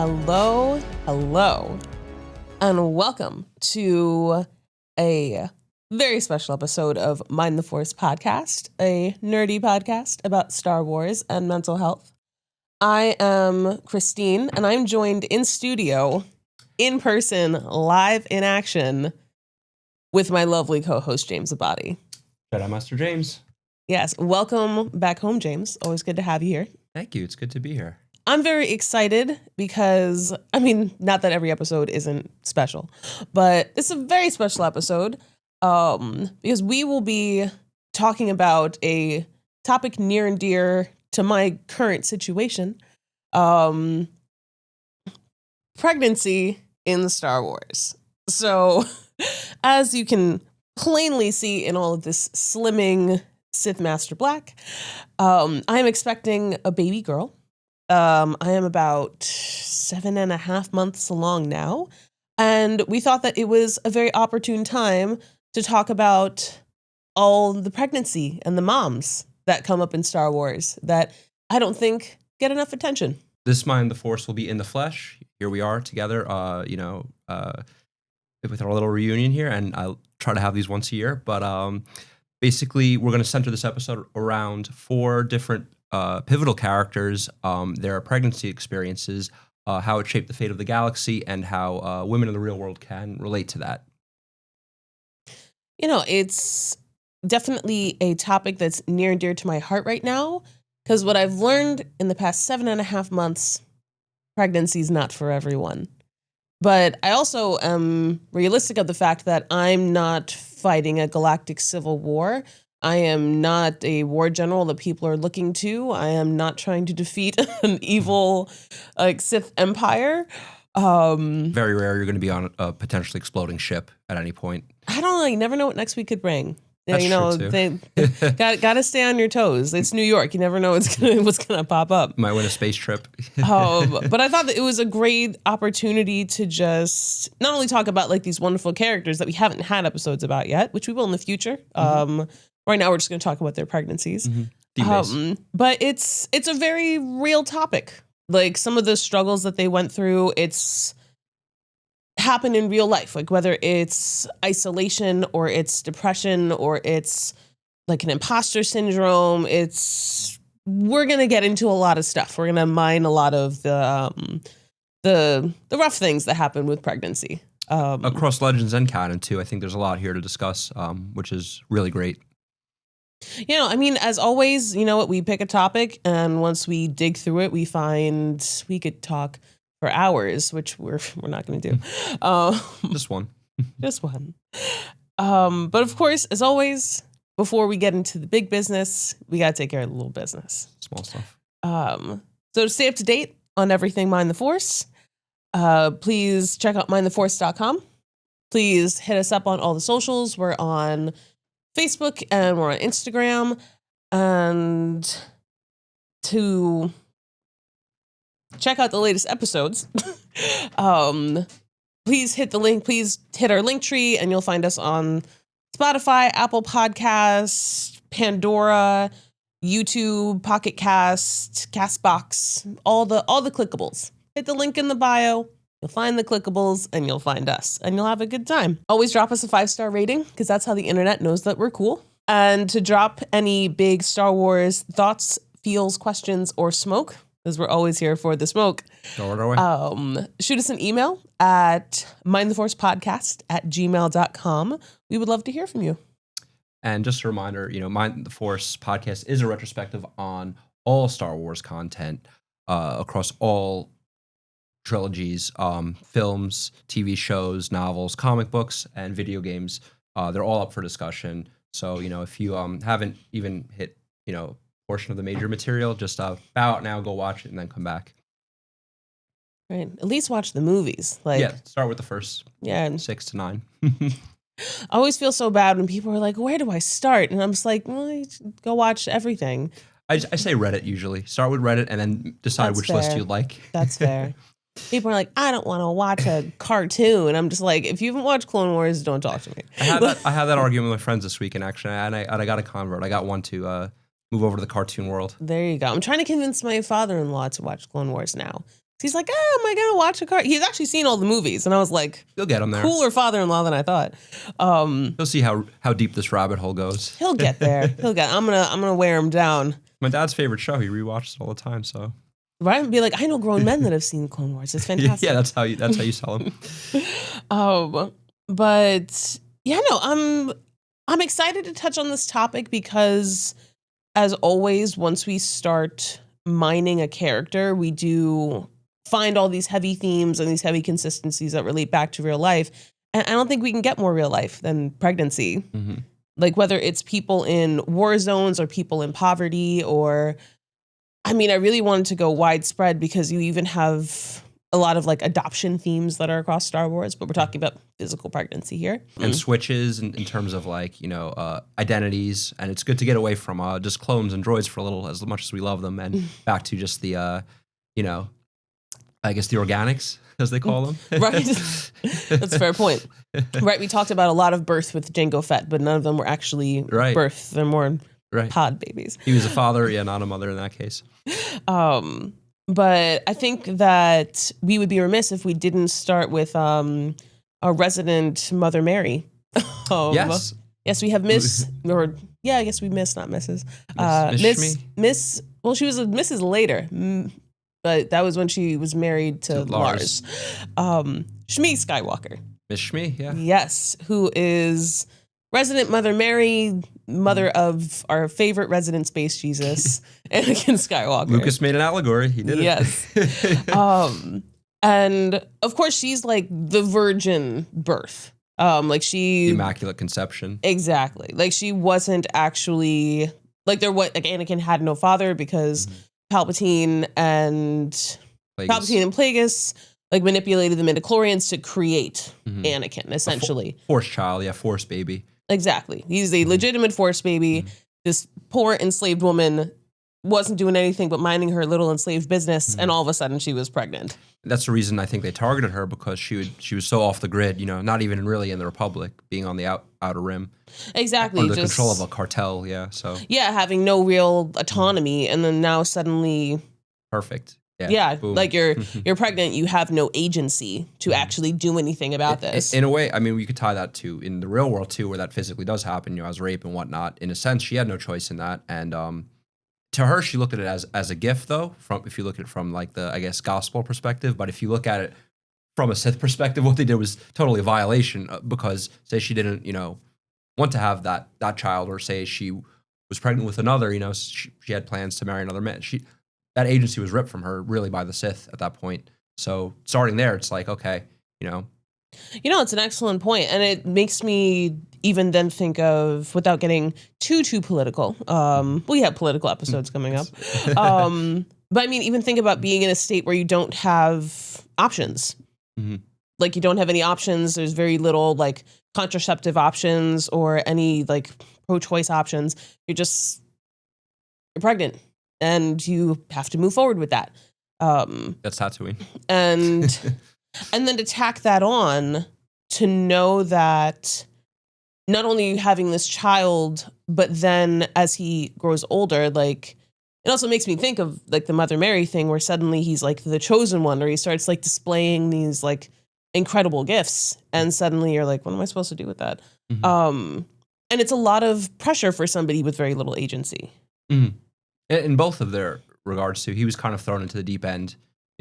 Hello, and welcome to a very special episode of Mind the Force podcast, a nerdy podcast about Star Wars and mental health. I am Kristine, and I'm joined in studio, in person, live in action, with my lovely co-host, James Abadi. Jedi Master James. Yes, welcome back home, James. Always good to have you here. Thank you. It's good to be here. I'm very excited because, not that every episode isn't special, but it's a very special episode because we will be talking about a topic near and dear to my current situation, pregnancy in Star Wars. So, as you can plainly see in all of this slimming Sith Master Black, I am expecting a baby girl. I am about 7.5 months along now, and we thought that it was a very opportune time to talk about all the pregnancy and the moms that come up in Star Wars that I don't think get enough attention. This Mind the Force will be in the flesh. Here we are together, with our little reunion here, and I'll try to have these once a year. But basically, we're going to center this episode around 4 different pivotal characters, their pregnancy experiences, how it shaped the fate of the galaxy, and how women in the real world can relate to that. You know, it's definitely a topic that's near and dear to my heart right now, because what I've learned in the past 7.5 months, pregnancy is not for everyone. But I also am realistic of the fact that I'm not fighting a galactic civil war. I am not a war general that people are looking to. I am not trying to defeat an evil Sith empire. Very rare you're going to be on a potentially exploding ship at any point. I don't know. You never know what next week could bring. That's true too. They got to stay on your toes. It's New York. You never know what's gonna pop up. Might win a space trip. But I thought that it was a great opportunity to just not only talk about like these wonderful characters that we haven't had episodes about yet, which we will in the future. Right now, we're just going to talk about their pregnancies. But it's a very real topic. Like some of the struggles that they went through, it's happened in real life. Like whether it's isolation or it's depression or it's like an imposter syndrome. We're going to get into a lot of stuff. We're going to mine a lot of the rough things that happen with pregnancy. Across Legends and canon too. I think there's a lot here to discuss, which is really great. You know, as always, you know what, we pick a topic and once we dig through it, we find we could talk for hours, which we're not going to do. Just one. Just one. But of course, as always, before we get into the big business, we got to take care of the little business. Small stuff. So to stay up to date on everything Mind the Force, please check out mindtheforce.com. Please hit us up on all the socials. We're on Facebook and we're on Instagram, and to check out the latest episodes, please hit the link. Please hit our link tree, and you'll find us on Spotify, Apple Podcasts, Pandora, YouTube, Pocket Cast, Castbox, all the clickables. Hit the link in the bio. You'll find the clickables and you'll find us and you'll have a good time. Always drop us a 5-star rating because that's how the internet knows that we're cool. And to drop any big Star Wars thoughts, feels, questions, or smoke, because we're always here for the smoke. Throw it away. Shoot us an email at mindtheforcepodcast@gmail.com. We would love to hear from you. And just a reminder, Mind the Force podcast is a retrospective on all Star Wars content across all trilogies, films, TV shows, novels, comic books, and video games. They're all up for discussion. So, if you haven't even hit, portion of the major material, just bow out now, go watch it, and then come back. Right. At least watch the movies. Start with the first 6 to 9. I always feel so bad when people are like, where do I start? And I'm just like, well, go watch everything. I say Reddit usually. Start with Reddit and then decide which list you like. That's fair. People are like, I don't want to watch a cartoon. And I'm just like, if you haven't watched Clone Wars, don't talk to me. I had that argument with my friends this weekend, actually, and I got a convert. I got one to move over to the cartoon world. There you go. I'm trying to convince my father-in-law to watch Clone Wars now. He's like, am I gonna watch a car? He's actually seen all the movies, and I was like, You'll get him there. Cooler father-in-law than I thought. You'll see how deep this rabbit hole goes. He'll get there. I'm gonna wear him down. My dad's favorite show. He rewatches it all the time. So right, and be like, I know grown men that have seen Clone Wars. It's fantastic. Yeah, that's how you sell them. But yeah, no, I'm excited to touch on this topic because, as always, once we start mining a character, we do find all these heavy themes and these heavy consistencies that relate back to real life. And I don't think we can get more real life than pregnancy. Mm-hmm. Like whether it's people in war zones or people in poverty, or, I mean, I really wanted to go widespread because you even have a lot of like adoption themes that are across Star Wars, but we're talking about physical pregnancy here. And switches in terms of like, identities. And it's good to get away from just clones and droids for a little, as much as we love them, and back to just the, I guess the organics, as they call them. Right. That's a fair point. Right. We talked about a lot of birth with Jango Fett, but none of them were actually birth. They're more pod babies. He was a father, not a mother in that case. But I think that we would be remiss if we didn't start with a resident Mother Mary. Yes. Yes, we have Miss, or yeah, I guess we miss, not Mrs. Miss. Well, she was a Mrs. later, but that was when she was married to Lars. Shmi Skywalker. Miss Shmi, yeah. Yes, who is resident Mother Mary, mother of our favorite resident space Jesus, Anakin Skywalker. Lucas made an allegory. He did it. Yes. And of course, she's like the virgin birth. The Immaculate Conception. Exactly. Like she wasn't actually like Anakin had no father because Palpatine and Plagueis like manipulated the midichlorians to create Anakin, essentially. Force child, force baby. Exactly. He's a legitimate force baby. This poor enslaved woman wasn't doing anything but minding her little enslaved business, and all of a sudden she was pregnant. That's the reason I think they targeted her, because she was so off the grid, not even really in the Republic, being on the outer rim. Exactly. Under the control of a cartel, so. Yeah, having no real autonomy, and then now suddenly... Perfect. Yeah, like you're pregnant, you have no agency to actually do anything about this. In a way, I mean, we could tie that to in the real world too, where that physically does happen, as rape and whatnot. In a sense, she had no choice in that, and to her, she looked at it as a gift, though. If you look at it from like the, I guess, gospel perspective, but if you look at it from a Sith perspective, what they did was totally a violation, because say she didn't, want to have that child, or say she was pregnant with another, she had plans to marry another man. That agency was ripped from her really by the Sith at that point. So starting there, it's like, okay, it's an excellent point, and it makes me even then think of, without getting too political. We have political episodes coming up, but I mean, even think about being in a state where you don't have options. Like you don't have any options. There's very little like contraceptive options or any like pro-choice options. You're pregnant. And you have to move forward with that. That's Tatooine. And then to tack that on, to know that not only are you having this child, but then as he grows older, like it also makes me think of like the Mother Mary thing, where suddenly he's like the chosen one, or he starts like displaying these like incredible gifts, and suddenly you're like, what am I supposed to do with that? And it's a lot of pressure for somebody with very little agency. In both of their regards too, he was kind of thrown into the deep end.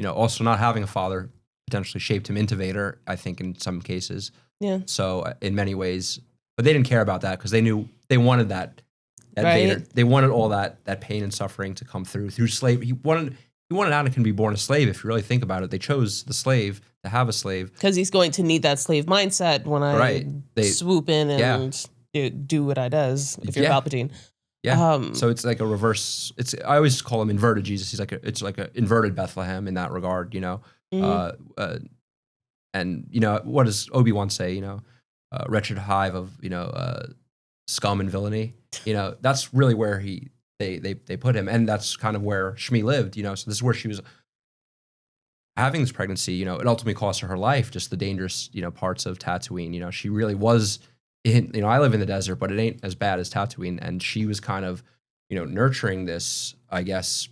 Also not having a father potentially shaped him into Vader, I think, in some cases. Yeah. So in many ways, but they didn't care about that because they knew they wanted that right. Vader. They wanted all that pain and suffering to come through slave. He wanted Anakin to be born a slave. If you really think about it, they chose the slave to have a slave because he's going to need that slave mindset when I swoop in and do what I does. If you're Palpatine. Yeah. So it's like a reverse. I always call him inverted Jesus. It's like a inverted Bethlehem in that regard, and what does Obi-Wan say? Wretched hive of scum and villainy. That's really where they put him, and that's kind of where Shmi lived. So this is where she was having this pregnancy. It ultimately cost her life. Just the dangerous parts of Tatooine. She really was. I live in the desert, but it ain't as bad as Tatooine. And she was kind of, nurturing this, I guess,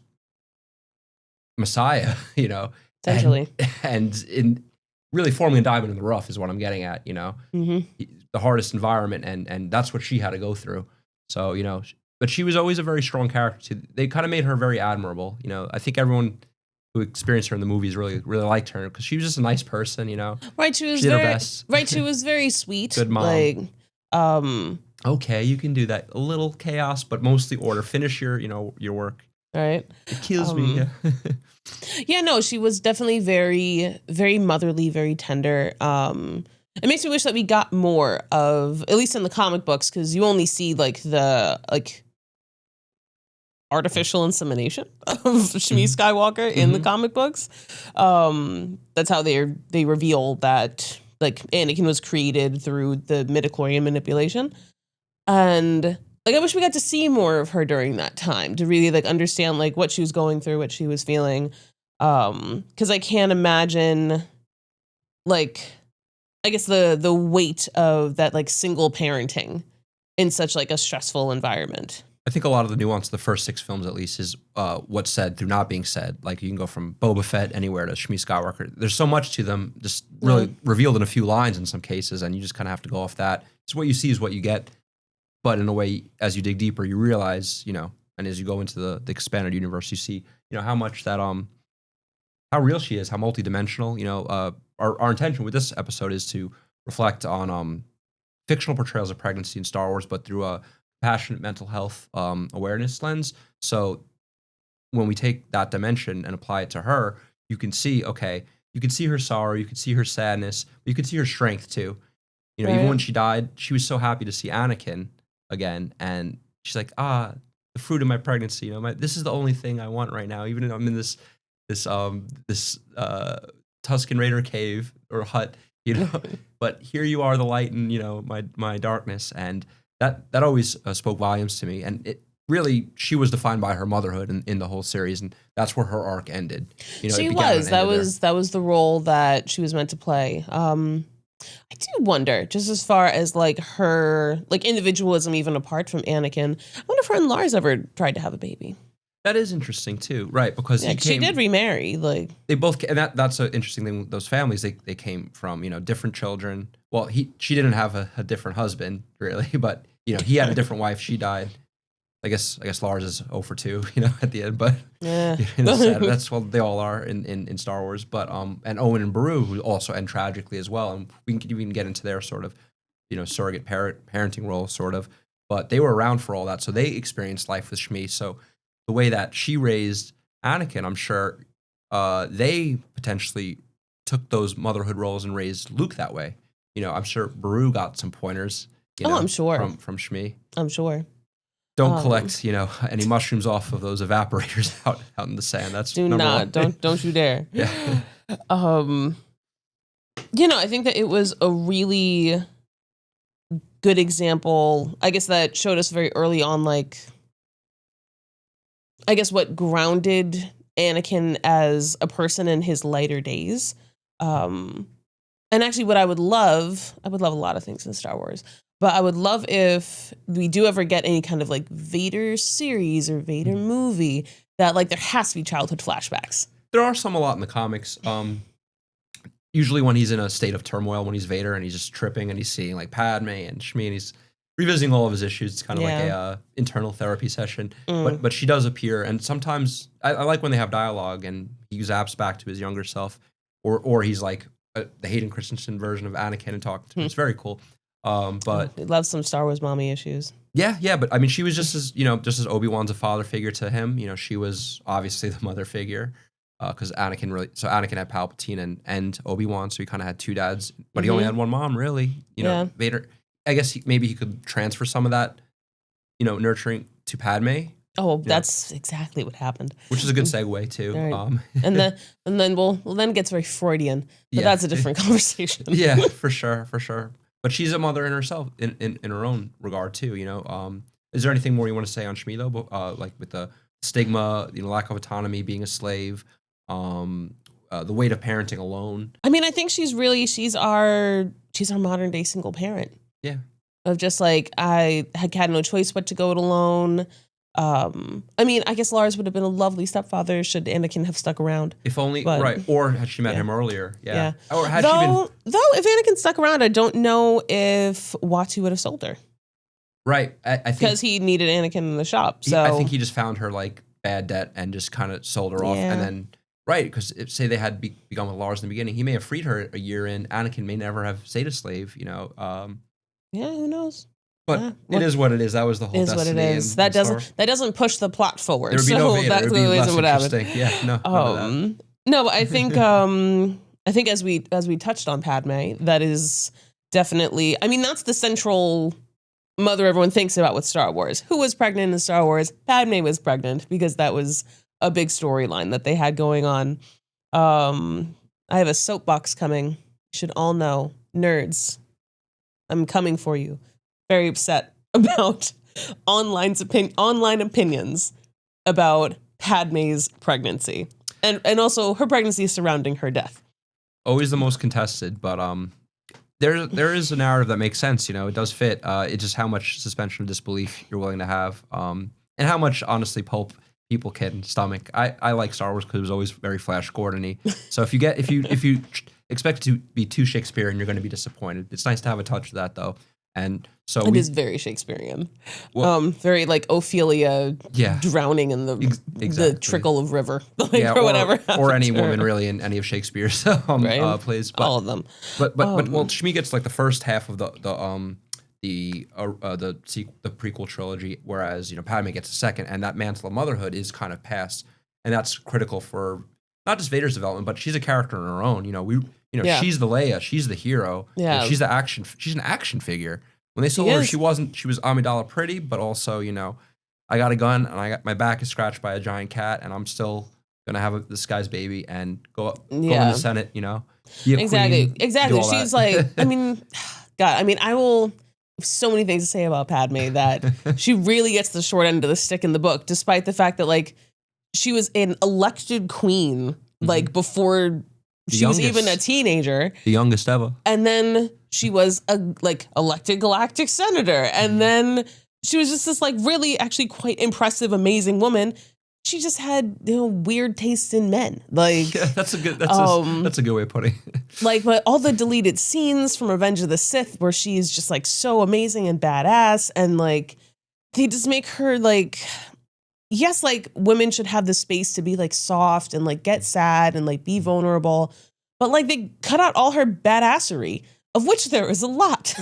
Messiah, essentially. And in really forming a diamond in the rough is what I'm getting at, Mm-hmm. the hardest environment, and that's what she had to go through. So, but she was always a very strong character too. They kind of made her very admirable. I think everyone who experienced her in the movies really, really liked her because she was just a nice person, Right, she was She did her very best. right. She was very sweet. Good mom. Like, Okay, you can do that. A little chaos, but mostly order. Finish your, your work. right. It kills me. Yeah. Yeah, no, she was definitely very, very motherly, very tender. It makes me wish that we got more of, at least in the comic books, because you only see like the artificial insemination of Shmi Skywalker in the comic books. That's how they reveal that like Anakin was created through the midichlorian manipulation. And like I wish we got to see more of her during that time to really like understand like what she was going through, what she was feeling. Because I can't imagine like I guess the weight of that like single parenting in such like a stressful environment. I think a lot of the nuance of the first 6 films, at least, is what's said through not being said. Like you can go from Boba Fett anywhere to Shmi Skywalker. There's so much to them, just really revealed in a few lines in some cases, and you just kind of have to go off that. So what you see is what you get. But in a way, as you dig deeper, you realize, and as you go into the expanded universe, you see, how much that how real she is, how multidimensional. Our intention with this episode is to reflect on fictional portrayals of pregnancy in Star Wars, but through a passionate mental health awareness lens. So when we take that dimension and apply it to her, you can see, okay, you can see her sorrow, you can see her sadness, but you can see her strength too. Even when she died, she was so happy to see Anakin again, and she's like, the fruit of my pregnancy. This is the only thing I want right now. Even though I'm in this Tusken Raider cave or hut, but here you are, the light in my darkness, and that always spoke volumes to me. And it really, she was defined by her motherhood in the whole series, and that's where her arc ended. She was. That was the role that she was meant to play. I do wonder, just as far as like her like individualism, even apart from Anakin, I wonder if her and Lars ever tried to have a baby. That is interesting too, right? Because she did remarry. Like they both, and that's an interesting thing with those families. They came from different children. Well, she didn't have a different husband really, but he had a different wife. She died. I guess Lars is 0 for 2, at the end, but yeah, that's what they all are in Star Wars. But and Owen and Beru, who also end tragically as well, and we can even get into their sort of surrogate parenting role, sort of. But they were around for all that, so they experienced life with Shmi. So the way that she raised Anakin, I'm sure they potentially took those motherhood roles and raised Luke that way. I'm sure Beru got some pointers. I'm sure from Shmi. I'm sure. Don't collect, any mushrooms off of those evaporators out in the sand. That's do not. Don't you dare. Yeah. I think that it was a really good example, I guess, that showed us very early on, like, I guess what grounded Anakin as a person in his lighter days. And actually what I would love a lot of things in Star Wars. But I would love if we do ever get any kind of like Vader series or Vader movie that like there has to be childhood flashbacks. There are a lot in the comics. Usually when he's in a state of turmoil, when he's Vader and he's just tripping and he's seeing like Padme and Shmi and he's revisiting all of his issues. It's kind of like a internal therapy session. But she does appear, and sometimes I like when they have dialogue and he zaps back to his younger self, or he's like the Hayden Christensen version of Anakin and talking to him. It's very cool. But he loves some Star Wars mommy issues. Yeah, but I mean, she was just as Obi-Wan's a father figure to him. She was obviously the mother figure because Anakin had Palpatine and Obi-Wan, so he kind of had 2 dads, but he only had 1 mom, really. Vader. I guess maybe he could transfer some of that, nurturing to Padme. Oh, that's exactly what happened. Which is a good segue too. Right. and then then it gets very Freudian, but that's a different conversation. Yeah, for sure. But she's a mother in herself, in her own regard too. Is there anything more you want to say on Shmi though? Like with the stigma, lack of autonomy, being a slave, the weight of parenting alone. I mean, I think she's our modern day single parent. Yeah. Of just like I had no choice but to go it alone. I mean, I guess Lars would have been a lovely stepfather should Anakin have stuck around. If only, But- right. Or had she met him earlier. Yeah. Yeah. Or had she been, Though if Anakin stuck around, I don't know if Watu would have sold her right. I think, because he needed Anakin in the shop. So I think he just found her like bad debt and just kind of sold her off. Yeah. And then, right. Because say they had begun with Lars in the beginning, he may have freed her a year in. Anakin may never have stayed a slave, you know. yeah, who knows? But Yeah. it is what it is. That was the whole Is what it destiny is. in That Star doesn't Wars. that doesn't push the plot forward. There would be so no Vader. that It would be clearly less isn't what happened. interesting. Yeah, no. none of that. No, but I think as we touched on Padme, that is definitely. I mean, that's the central mother everyone thinks about with Star Wars. Who was pregnant in Star Wars? Padme was pregnant because that was a big storyline that they had going on. I have a soapbox coming. You should all know, nerds. I'm coming for you. Very upset about online opinions about Padme's pregnancy and also her pregnancy surrounding her death. Always the most contested, but there is a narrative that makes sense. You know, it does fit. It's just how much suspension of disbelief you're willing to have, and how much honestly pulp people can stomach. I like Star Wars because it was always very Flash Gordon-y. So if you expect it to be too Shakespearean, you're going to be disappointed. It's nice to have a touch of that though. And so It is very Shakespearean. Very like Ophelia drowning in the exactly. trickle of river, or whatever. Or any happened to her. woman really in any of Shakespeare's Right. plays. But, all of them. But Shmi gets like the first half of the prequel trilogy, whereas Padme gets the second, and that mantle of motherhood is kind of passed, and that's critical for not just Vader's development, but she's a character on her own. She's the Leia, she's the hero. Yeah. She's an action figure. When they sold her, she was Amidala pretty, but also, I got a gun and my back is scratched by a giant cat and I'm still gonna have this guy's baby and go in the Senate, be a Exactly. queen, Exactly. do all She's that. like, I mean, God, I will have so many things to say about Padme that she really gets the short end of the stick in the book, despite the fact that like she was an elected queen like before she was even a teenager. The youngest ever. And then she was a elected galactic senator. And then she was just this like really actually quite impressive, amazing woman. She just had weird taste in men. Like that's a good way of putting it. Like, but all the deleted scenes from Revenge of the Sith where she's just like so amazing and badass, and like they just make her like, yes, like women should have the space to be like soft and like get sad and like be vulnerable, but like they cut out all her badassery, of which there is a lot.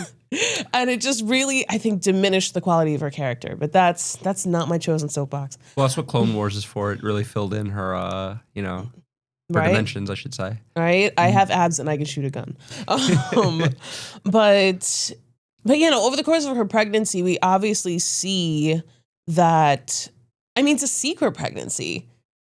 And it just really, I think, diminished the quality of her character. But that's not my chosen soapbox. Well, that's what Clone Wars is for. It really filled in her, her dimensions, I should say. Right? I have abs and I can shoot a gun. But over the course of her pregnancy, we obviously see that, it's a secret pregnancy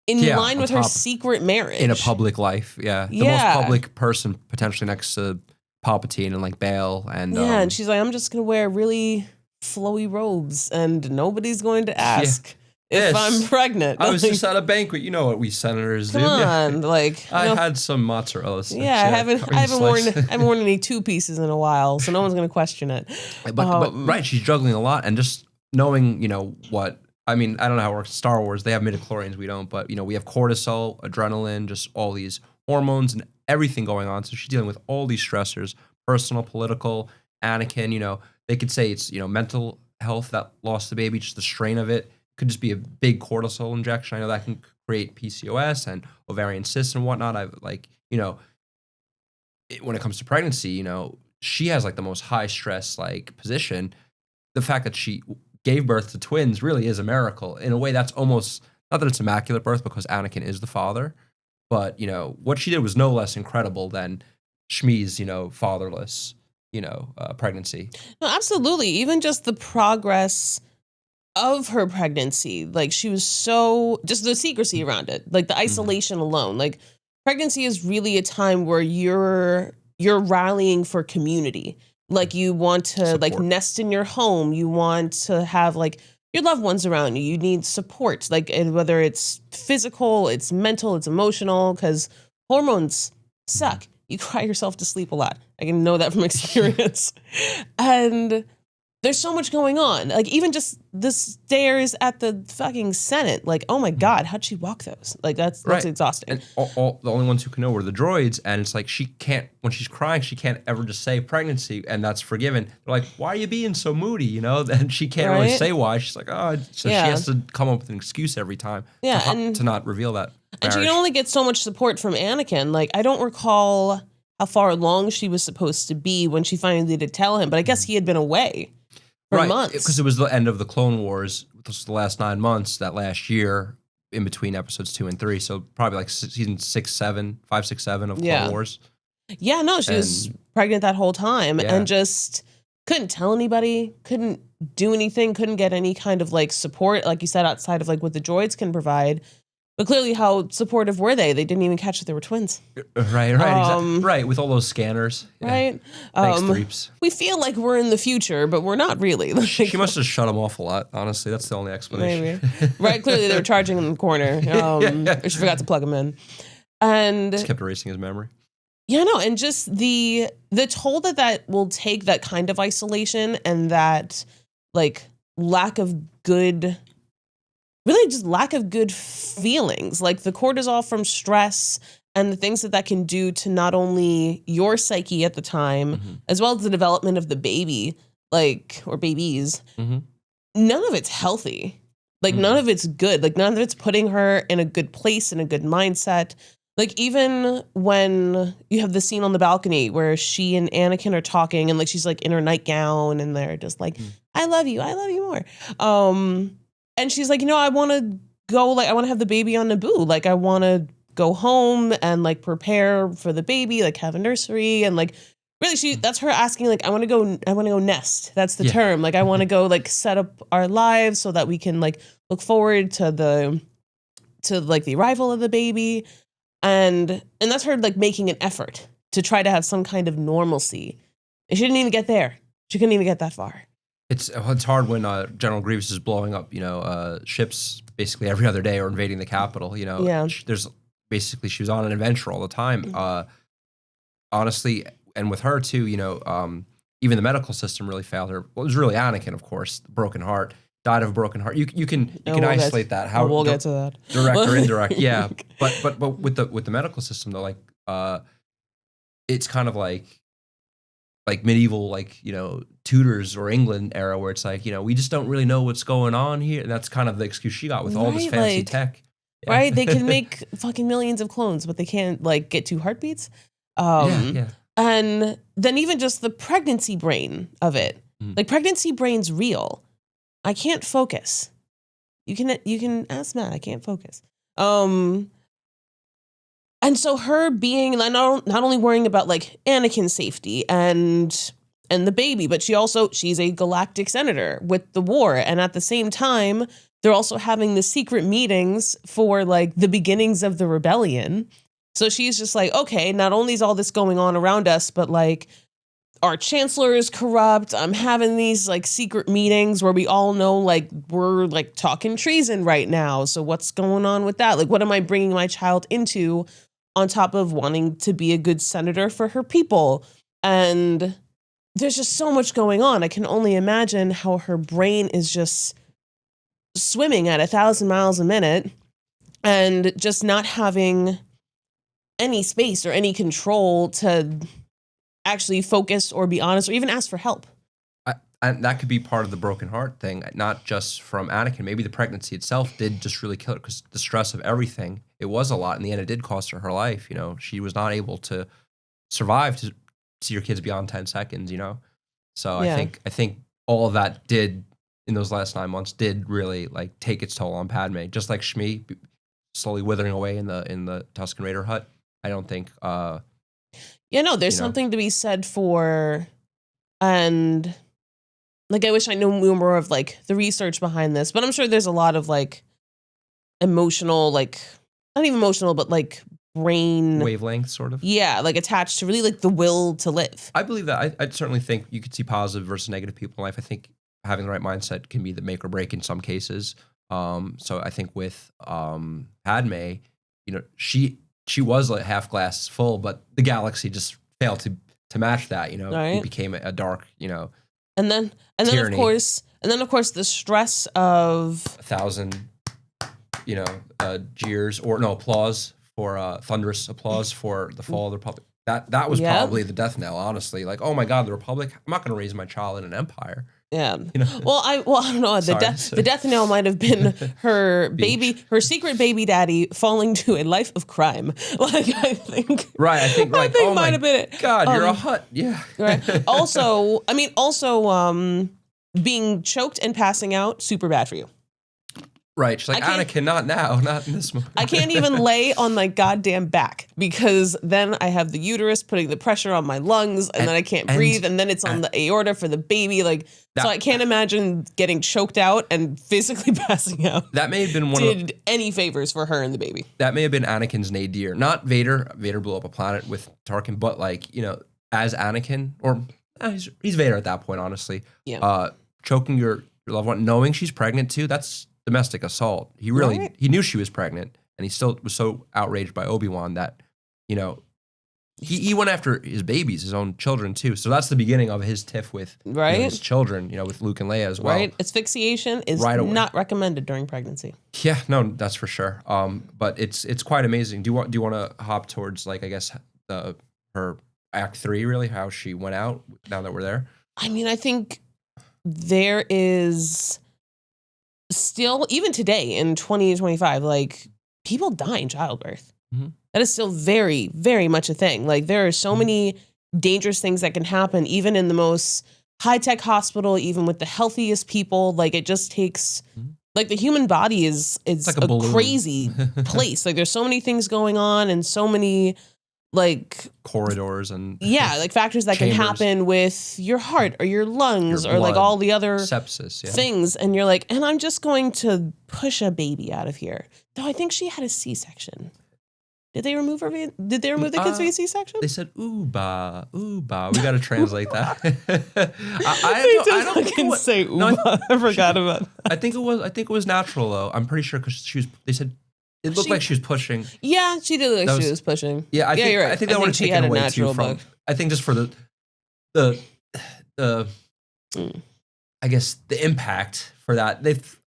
in line with her secret marriage. In a public life, The most public person potentially next to Palpatine and like Bail and and she's like, I'm just gonna wear really flowy robes and nobody's going to ask if I'm pregnant. I was just at a banquet. You know what we senators do. Come on, I had some mozzarella sticks. Yeah, I haven't worn any two pieces in a while, so no one's gonna question it. But right, she's juggling a lot, and just knowing what. I don't know how it works in Star Wars. They have midichlorians, we don't, but we have cortisol, adrenaline, just all these hormones and everything going on. So she's dealing with all these stressors, personal, political. Anakin, they could say it's mental health that lost the baby, just the strain of it. Could just be a big cortisol injection. I know that can create PCOS and ovarian cysts and whatnot. When it comes to pregnancy, she has like the most high stress position. The fact that she gave birth to twins really is a miracle. In a way, that's almost, not that it's immaculate birth because Anakin is the father, but, what she did was no less incredible than Shmi's, fatherless, pregnancy. No, absolutely. Even just the progress of her pregnancy, like she was just the secrecy around it, like the isolation alone. Like pregnancy is really a time where you're rallying for community. Like you want to support. Nest in your home. You want to have your loved ones around you. You need support, and whether it's physical, it's mental, it's emotional, because hormones suck. You cry yourself to sleep a lot. I can know that from experience. And there's so much going on. Like, even just the stairs at the fucking Senate. Like, oh my God, how'd she walk those? Like, that's exhausting. And all the only ones who can know were the droids. And it's like, she can't, when she's crying, she can't ever just say pregnancy, and that's forgiven. They're like, why are you being so moody? You know, and she can't really say why. She's like, oh, so she has to come up with an excuse every time to not reveal that. And she can only get so much support from Anakin. Like, I don't recall how far along she was supposed to be when she finally did tell him, but I guess he had been away for months. Because it was the end of the Clone Wars. This was the last 9 months, that last year in between episodes 2 and 3. So probably like season 6, 7, 5, 6, 7 of Clone Wars. Yeah, no, she was pregnant that whole time and just couldn't tell anybody, couldn't do anything, couldn't get any kind of like support, like you said, outside of like what the droids can provide. But clearly, how supportive were they? They didn't even catch that they were twins. Right, exactly. Right, with all those scanners. Right. Thanks, Threeps. We feel like we're in the future, but we're not really. Like, she must have shut them off a lot, honestly. That's the only explanation. Maybe. Right, clearly they were charging in the corner. Or she forgot to plug them in. And just kept erasing his memory. Yeah, no, and just the toll that will take, that kind of isolation and that, like, lack of good feelings, like the cortisol from stress and the things that can do to not only your psyche at the time, as well as the development of the baby, like, or babies. None of it's healthy. Like, none of it's good. Like, none of it's putting her in a good place, in a good mindset. Like, even when you have the scene on the balcony where she and Anakin are talking and like she's like in her nightgown and they're just like, I love you more. And she's like, I want to go, like, I want to have the baby on Naboo. Like, I want to go home and, like, prepare for the baby, like, have a nursery. And, like, really, that's her asking, like, I want to go nest. That's the term. Like, I want to go, like, set up our lives so that we can, like, look forward to the arrival of the baby. And that's her, like, making an effort to try to have some kind of normalcy. And she didn't even get there. She couldn't even get that far. It's hard when General Grievous is blowing up, ships basically every other day or invading the capital. There's basically, she was on an adventure all the time. Honestly, and with her too, even the medical system really failed her. Well, it was really Anakin, of course, the broken heart, died of a broken heart. You can isolate that. How we'll get to that, direct or indirect, yeah. But with the medical system though, like it's kind of like medieval, Tudors or England era, where it's like, we just don't really know what's going on here. And that's kind of the excuse she got with all this fancy tech. Yeah. Right? They can make fucking millions of clones, but they can't, like, get 2 heartbeats. And then even just the pregnancy brain of it. Like, pregnancy brain's real. I can't focus. You can ask Matt. I can't focus. And so her being, like, not only worrying about, like, Anakin's safety and the baby, but she's a galactic senator with the war. And at the same time, they're also having the secret meetings for, like, the beginnings of the rebellion. So she's just like, okay, not only is all this going on around us, but, like, our chancellor is corrupt. I'm having these, like, secret meetings where we all know, like, we're, like, talking treason right now. So what's going on with that? Like, what am I bringing my child into, on top of wanting to be a good senator for her people? And there's just so much going on. I can only imagine how her brain is just swimming at 1,000 miles a minute and just not having any space or any control to actually focus or be honest or even ask for help. And that could be part of the broken heart thing, not just from Anakin. Maybe the pregnancy itself did just really kill her, because the stress of everything, it was a lot. In the end, it did cost her life. She was not able to survive to see your kids beyond 10 seconds, So I think all of that did, in those last 9 months, did really, like, take its toll on Padme. Just like Shmi slowly withering away in the Tusken Raider hut. I don't think there's something to be said for, and, like, I wish I knew more of, like, the research behind this, but I'm sure there's a lot of, like, emotional, like, not even emotional, but, like, brain wavelength sort of. Yeah, like, attached to really, like, the will to live. I believe that. I certainly think you could see positive versus negative people in life. I think having the right mindset can be the make or break in some cases. So I think with Padme, she was like half glass full, but the galaxy just failed to match that. Right. It became a dark, And And then tyranny. of course the stress of 1,000, jeers or no applause for thunderous applause for the fall of the Republic. That was probably the death knell, honestly. Like, oh my God, the Republic. I'm not going to raise my child in an empire. Yeah. Well, I don't know. The death knell might have been her secret baby daddy falling to a life of crime. Like, I think. Right. I think like, oh might have been it. God, you're a hut. Yeah. Right. Also, being choked and passing out, super bad for you. Right. She's like, Anakin, not now, not in this moment. I can't even lay on my goddamn back because then I have the uterus putting the pressure on my lungs and then I can't breathe and then it's on the aorta for the baby. So I can't imagine getting choked out and physically passing out. That may have been any favors for her and the baby. That may have been Anakin's nadir. Not Vader. Vader blew up a planet with Tarkin, but as Anakin, or he's Vader at that point, honestly. Yeah. Choking your loved one, knowing she's pregnant too, that's domestic assault. He knew she was pregnant, and he still was so outraged by Obi-Wan that, he went after his babies, his own children too. So that's the beginning of his tiff with his children, with Luke and Leia as well. Right. Asphyxiation is not recommended during pregnancy. Yeah, no, that's for sure. But it's quite amazing. Do you want to hop towards her Act 3 really, how she went out now that we're there? I mean, I think there is still, even today in 2025, people die in childbirth. Mm-hmm. That is still very, very much a thing. There are so many dangerous things that can happen, even in the most high-tech hospital, even with the healthiest people. It just takes, the human body is like a balloon. crazy place. There's so many things going on and so many corridors and factors that can happen with your heart or your lungs or all the other sepsis things, and you're and I'm just going to push a baby out of here. Though I think she had a C-section. Did they remove her? Did they remove the kids via C-section? They said "ooba, ooba." We got to translate that. I don't think it was, say "ooba." No, I forgot about that. I think it was natural though. I'm pretty sure because they said. It looked like she was pushing. Yeah, she did look like she was pushing. Yeah, you're right. I think that would have taken away too from. I think just for the I guess the impact for that.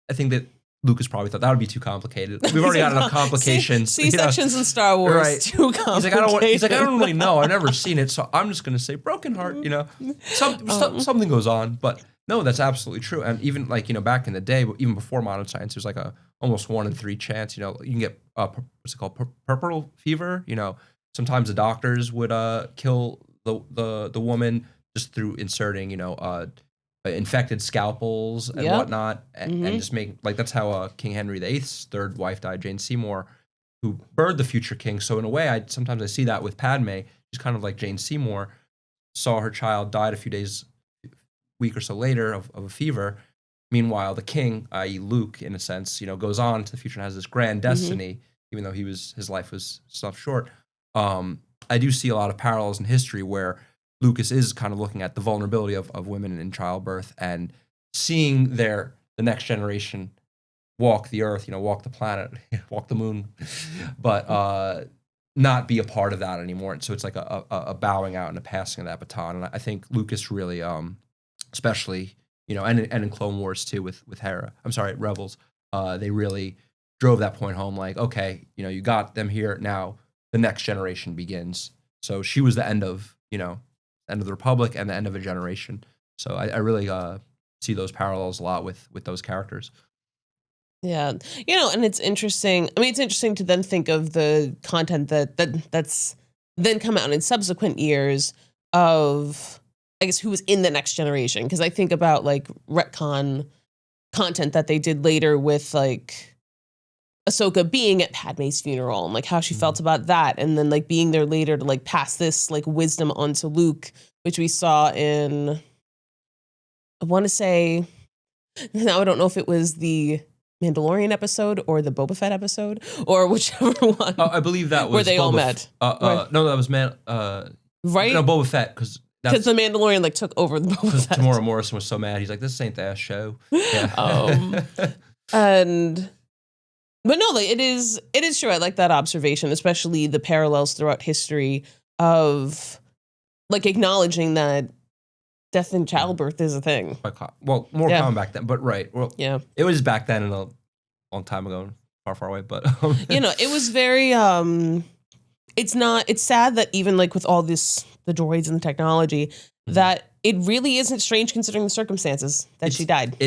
I think that Lucas probably thought that would be too complicated. We've already got enough complications. C-sections in Star Wars, right. Too complicated. He's like, I don't really know. I've never seen it, so I'm just going to say broken heart. Something goes on, but no, that's absolutely true. And even back in the day, even before modern science, there's a almost 1 in 3 chance. You can get what's it called, puerperal fever. Sometimes the doctors would kill the woman just through inserting infected scalpels and whatnot, and just make that's how King Henry VIII's third wife died, Jane Seymour, who birthed the future king. So in a way, sometimes I see that with Padme. She's kind of like Jane Seymour, saw her child died a week or so later of a fever. Meanwhile, the king, i.e. Luke, in a sense, goes on to the future and has this grand destiny, even though his life was stopped short. I do see a lot of parallels in history where Lucas is kind of looking at the vulnerability of women in childbirth and seeing the next generation walk the earth, walk the planet, walk the moon, but not be a part of that anymore. And so it's like a bowing out and a passing of that baton. And I think Lucas really, especially, and in Clone Wars too with Hera, Rebels, they really drove that point home. Okay, you got them here, now the next generation begins. So she was the end of the Republic and the end of a generation. So I really see those parallels a lot with those characters. Yeah, and it's interesting. I mean, it's interesting to then think of the content that's then come out in subsequent years of, I guess, who was in the next generation. Because I think about retcon content that they did later with Ahsoka being at Padmé's funeral and how she felt about that, and then being there later to pass this wisdom onto Luke, which we saw in, I want to say, now I don't know if it was the Mandalorian episode or the Boba Fett episode or whichever one. I believe that was where they all met. Right. No, that was right? No, Boba Fett, because the Mandalorian took over the Boba Fett. Tamora Morrison was so mad. He's like, "This ain't the ass show." Yeah. But no, it is true. I like that observation, especially the parallels throughout history of acknowledging that death in childbirth is a thing. Well, more common back then, but right. Well, Yeah. it was back then in a long time ago, far away, but it was very it's sad that even like with all this, the droids and the technology, that it really isn't strange considering the circumstances that she died.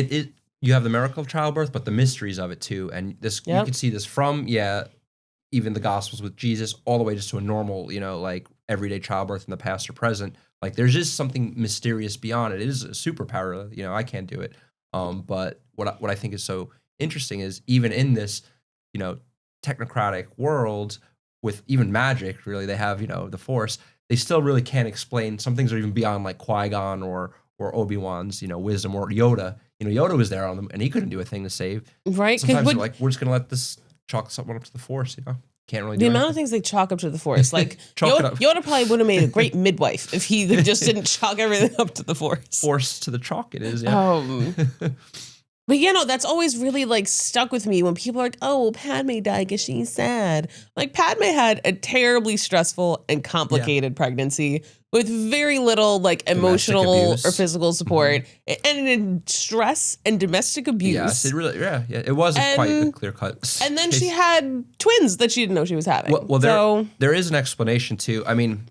You have the miracle of childbirth, but the mysteries of it too. And this, you can see this from, even the Gospels with Jesus all the way just to a normal, like everyday childbirth in the past or present. Like there's just something mysterious beyond it. It is a superpower. I can't do it. But what I think is so interesting is even in this, technocratic world with even magic, really, they have, the Force, they still really can't explain. Some things are even beyond like Qui-Gon or Obi-Wan's, wisdom, or Yoda. Yoda was there on them and he couldn't do a thing to save. Right. Sometimes they're like, we're just going to let this chalk someone up to the Force, Can't really do the amount anything. of things they chalk up to the Force. Like Yoda probably would have made a great midwife if he just didn't chalk everything up to the Force. Force to the chalk it is, yeah. But that's always really like stuck with me when people are like, oh, Padme died because she's sad. Like Padme had a terribly stressful and complicated pregnancy with very little like emotional or physical support, and in stress and domestic abuse. Yes, it really, it wasn't quite a clear cut. And then she had twins that she didn't know she was having. Well, there is an explanation too. I mean,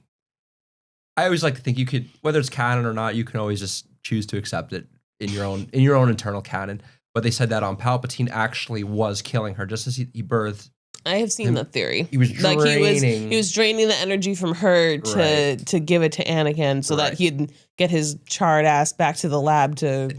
I always like to think you could, whether it's canon or not, you can always just choose to accept it in your own internal canon. But they said that Palpatine actually was killing her just as he birthed. I have seen that theory. He was draining. He was draining the energy from her to give it to Anakin so that he'd get his charred ass back to the lab to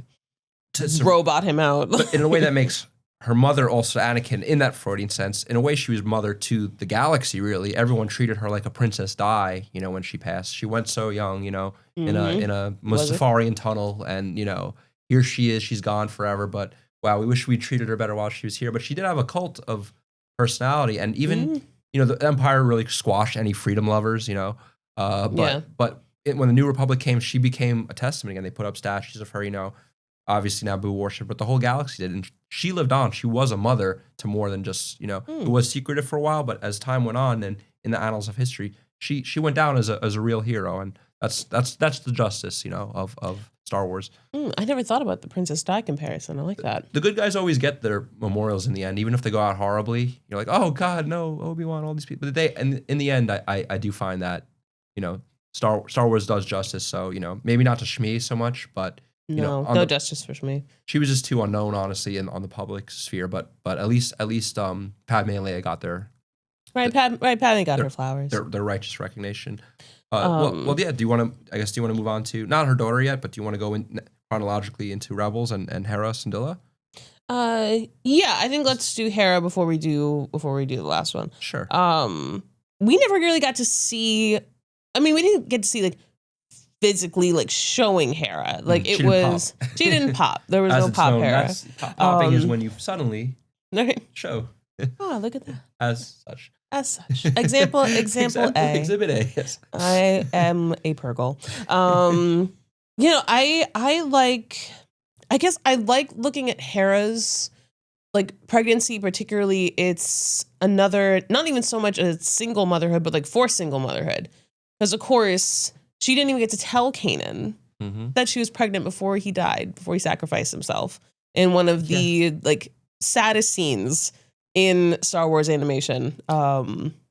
robot him out. But in a way that makes her mother also Anakin in that Freudian sense. In a way, she was mother to the galaxy. Really, everyone treated her like a Princess Di. When she passed, she went so young. In a Mustafarian tunnel, and here she is. She's gone forever. But wow, we wish we treated her better while she was here. But she did have a cult of personality, and even the Empire really squashed any freedom lovers. But when the New Republic came, she became a testament again. They put up statues of her. Obviously Naboo worship, but the whole galaxy did, and she lived on. She was a mother to more than just it was secretive for a while, but as time went on and in the annals of history, she went down as a real hero, and that's the justice of Star Wars. I never thought about the Princess Di comparison. I like that. The good guys always get their memorials in the end, even if they go out horribly. You're like, oh God, no, Obi-Wan, all these people. But in the end, I do find that Star Wars does justice. So maybe not to Shmi so much, but. No justice for Shmi. She was just too unknown, honestly, on the public sphere. But at least Padmé and Leia got their Padmé got her flowers. Their righteous recognition. Do you want to move on to not her daughter yet, but do you want to go in chronologically into Rebels and Hera Syndulla? I think let's do Hera before we do the last one. Sure. We never really got to see. I mean, we didn't get to see like physically like showing Hera. Like she didn't pop. There was no pop Hera. Popping is when you suddenly show. Oh, look at that. As such. Example A. Exhibit A, yes. I am a Purgle. I like looking at Hera's like pregnancy, particularly. It's another, not even so much a single motherhood, but like forced single motherhood. Because of course, she didn't even get to tell Kanan that she was pregnant before he died, before he sacrificed himself in one of the like saddest scenes in Star Wars animation,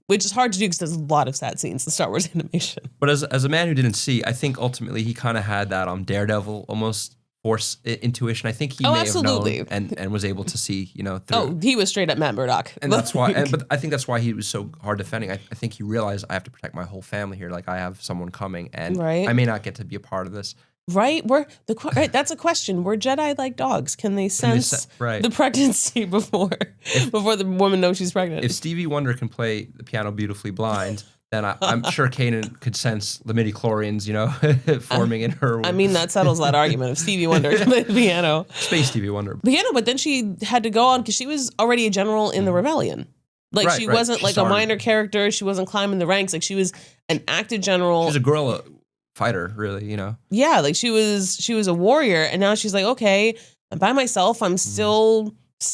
which is hard to do because there's a lot of sad scenes in Star Wars animation. But as a man who didn't see, I think ultimately he kind of had that Daredevil almost Force intuition. I think he may have known and was able to see, through. He was straight up Matt Murdock. And that's why, but I think that's why he was so hard defending. I think he realized I have to protect my whole family here. Like I have someone coming and I may not get to be a part of this. Right? That's a question. Were Jedi like dogs? Can they sense the pregnancy before the woman knows she's pregnant? If Stevie Wonder can play the piano beautifully blind, then I'm sure Kanan could sense the midichlorians, forming in her. I mean, that settles that argument. If Stevie Wonder can play the piano. Space Stevie Wonder. But then she had to go on because she was already a general in the rebellion. Like she wasn't like a minor character. She wasn't climbing the ranks. Like she was an active general. She was a guerrilla fighter, really, Yeah, like she was a warrior, and now she's like, okay, I'm by myself. I'm still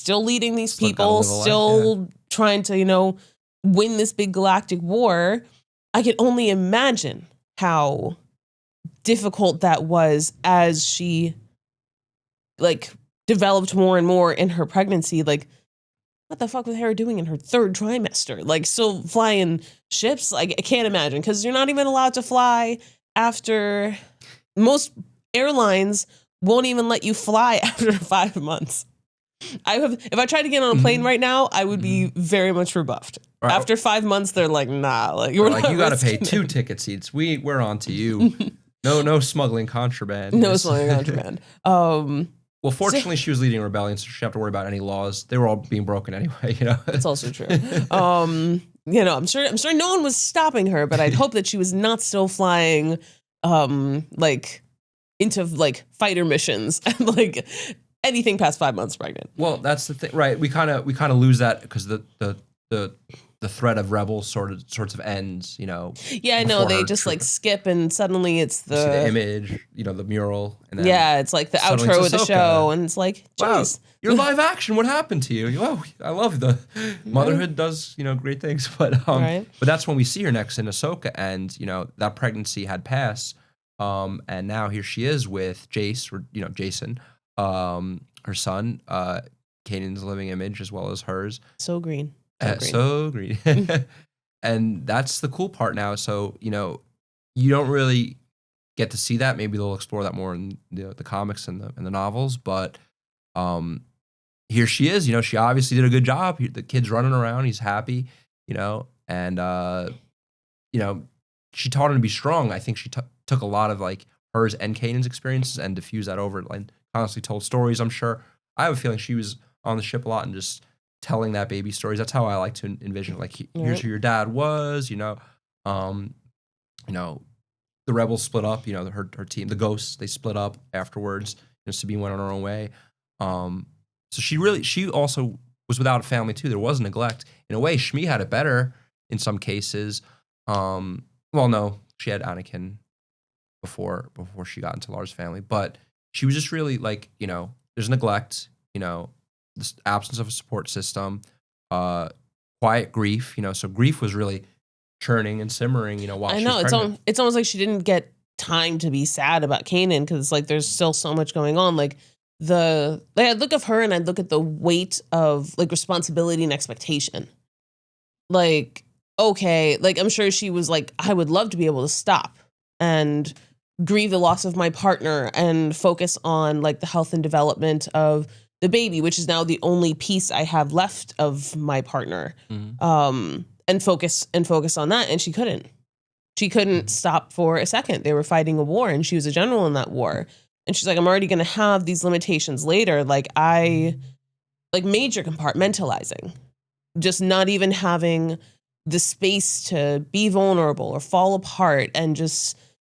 leading these people, still trying to, win this big galactic war. I could only imagine how difficult that was as she like developed more and more in her pregnancy. Like, what the fuck was Hera doing in her third trimester? Like, still flying ships? Like, I can't imagine, because you're not even allowed to fly after, most airlines won't even let you fly after 5 months. If I tried to get on a plane right now, I would be very much rebuffed. Right. After 5 months, they're like, nah, like you got to pay 2 ticket seats. We're on to you. No smuggling contraband. No smuggling contraband. Well, fortunately, she was leading a rebellion, so she didn't have to worry about any laws. They were all being broken anyway. That's also true. I'm sure no one was stopping her, but I'd hope that she was not still flying, like into like fighter missions and like anything past 5 months pregnant. Well, that's the thing, right? We kind of lose that because the threat of rebels sorts of ends, Yeah, I know. They just like skip and suddenly it's you see the image, the mural, and then it's like the outro of the show, and it's like, geez. Wow, you're live action. What happened to you? Oh, I love the motherhood does great things, but but that's when we see her next in Ahsoka, and that pregnancy had passed, and now here she is with Jace, or Jason, her son, Kanan's living image as well as hers. So green. So green. And that's the cool part now. So, you don't really get to see that. Maybe they'll explore that more in the comics and the novels. But here she is. She obviously did a good job. The kid's running around. He's happy, and, she taught him to be strong. I think she took a lot of like hers and Kanan's experiences and diffused that over, like constantly told stories, I'm sure. I have a feeling she was on the ship a lot and just telling that baby stories. That's how I like to envision. Like, here's who your dad was. The rebels split up. Her team, the Ghosts, they split up afterwards. Sabine went on her own way. So she also was without a family too. There was neglect. In a way, Shmi had it better in some cases. Well, no, she had Anakin before she got into Lars' family, but she was just really like, there's neglect. This absence of a support system, quiet grief, so grief was really churning and simmering, while I she know was pregnant. it's almost like she didn't get time to be sad about Kanan, because like there's still so much going on. Like I'd look at her and I'd look at the weight of like responsibility and expectation. Like, okay, like I'm sure she was like, I would love to be able to stop and grieve the loss of my partner and focus on like the health and development of the baby, which is now the only piece I have left of my partner, and focus on that. And she couldn't stop for a second. They were fighting a war and she was a general in that war. And she's like, I'm already going to have these limitations later. Like major compartmentalizing, just not even having the space to be vulnerable or fall apart, and just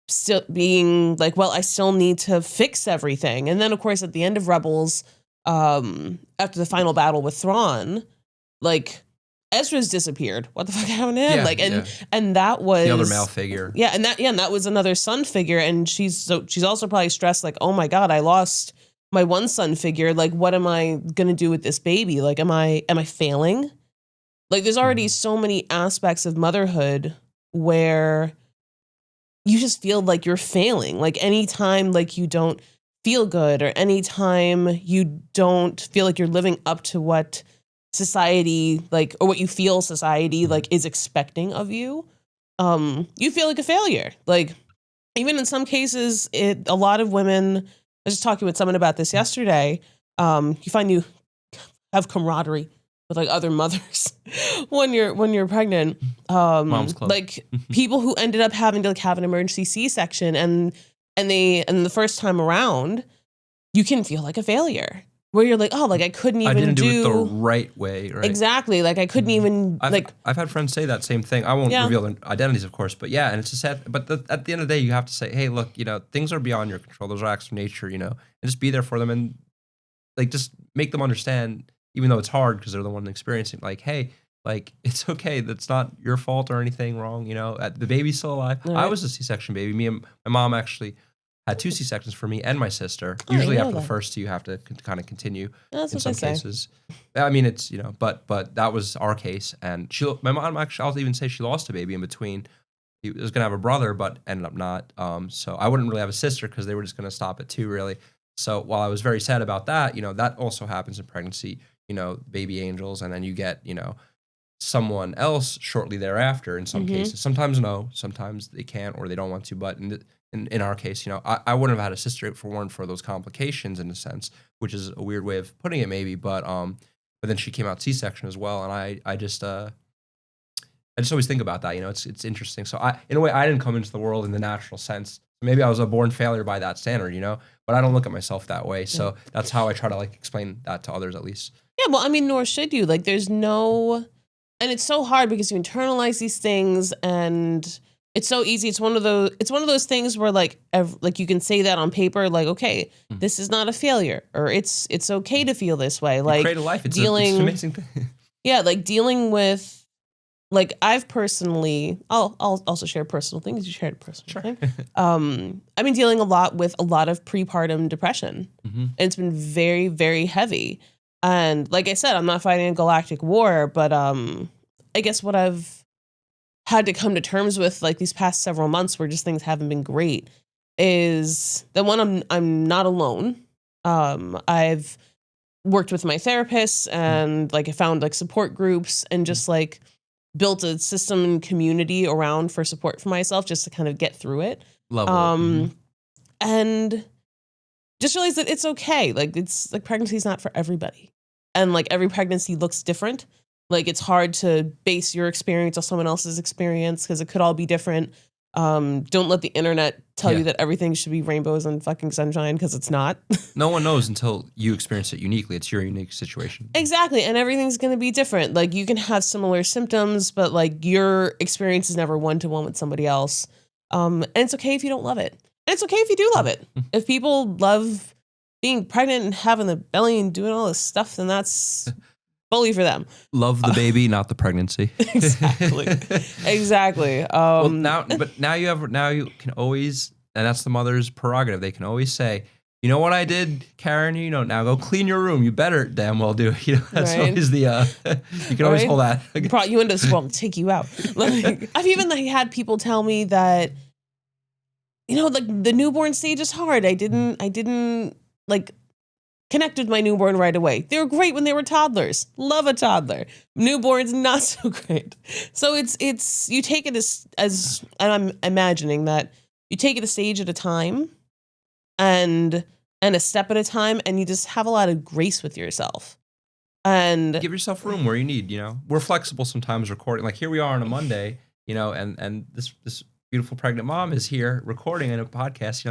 still being like, well, I still need to fix everything. And then of course at the end of Rebels, after the final battle with Thrawn, like Ezra's disappeared. What the fuck happened to him? And that was the other male figure. Yeah, and that was another son figure. And she's also probably stressed, like, oh my God, I lost my one son figure. Like, what am I gonna do with this baby? Like, am I failing? Like, there's already so many aspects of motherhood where you just feel like you're failing. Like, anytime like you don't feel good, or anytime you don't feel like you're living up to what society, like, or what you feel society like is expecting of you, you feel like a failure. Like, even in some cases, a lot of women, I was just talking with someone about this yesterday, you find you have camaraderie with like other mothers when you're pregnant. Mom's club. Like people who ended up having to like have an emergency C-section, and the first time around, you can feel like a failure, where you're like, oh, like I couldn't even I didn't do it the right way, right? Exactly. Like I couldn't even I've had friends say that same thing. I won't reveal their identities, of course, but yeah, and it's a sad. But at the end of the day, you have to say, hey, look, things are beyond your control. Those are acts of nature, and just be there for them, and like just make them understand, even though it's hard because they're the one experiencing. Like, hey, like it's okay. That's not your fault or anything wrong. The baby's still alive. Right. I was a C-section baby. Me and my mom actually had 2 C-sections for me and my sister. Usually after the first 2, you have to kind of continue. That's in what some they say. cases. I mean, it's but that was our case. And my mom actually, I'll even say she lost a baby in between. he was gonna have a brother, but ended up not. So I wouldn't really have a sister because they were just gonna stop at 2, really. So while I was very sad about that, that also happens in pregnancy. Baby angels, and then you get someone else shortly thereafter. In some cases, sometimes no, sometimes they can't or they don't want to. But in our case, I wouldn't have had a sister if it weren't for those complications, in a sense, which is a weird way of putting it, maybe. But then she came out C-section as well, and I just always think about that. It's interesting. So in a way, I didn't come into the world in the natural sense. Maybe I was a born failure by that standard, but I don't look at myself that way. So that's how I try to explain that to others, at least. Yeah, well, I mean, nor should you. There's no, and it's so hard because you internalize these things, and it's so easy. It's one of those things where you can say that on paper, okay, this is not a failure, or it's okay to feel this way. You create a life. It's an amazing thing. Yeah, dealing with. I've personally, I'll also share personal things. You shared a personal thing. I've been dealing a lot with a lot of prepartum depression. And it's been very, very heavy. And like I said, I'm not fighting a galactic war, but I guess what I've had to come to terms with these past several months where just things haven't been great is that one, I'm not alone. I've worked with my therapist and I found support groups and just built a system and community around for support for myself just to kind of get through it. And just realize that it's okay. It's pregnancy is not for everybody. And every pregnancy looks different. It's hard to base your experience on someone else's experience because it could all be different. Don't let the internet tell you that everything should be rainbows and fucking sunshine, because it's not. No one knows until you experience it uniquely. It's your unique situation. Exactly. And everything's going to be different. You can have similar symptoms, but your experience is never one-to-one with somebody else. And it's okay if you don't love it. And it's okay if you do love it. If people love being pregnant and having the belly and doing all this stuff, then that's fully for them. Love the baby, not the pregnancy. Exactly. Well, now you can always, and that's the mother's prerogative. They can always say, you know what I did, Karen? Now go clean your room. You better damn well do it. That's always the. You can always hold that. Brought you into this world, take you out. I've even had people tell me that, the newborn stage is hard. I didn't connect with my newborn right away. They were great when they were toddlers. Love a toddler. Newborns, not so great. So it's you take it as and I'm imagining that you take it a stage at a time and a step at a time, and you just have a lot of grace with yourself. And give yourself room where you need, We're flexible sometimes recording. Here we are on a Monday, and this beautiful pregnant mom is here recording in a podcast.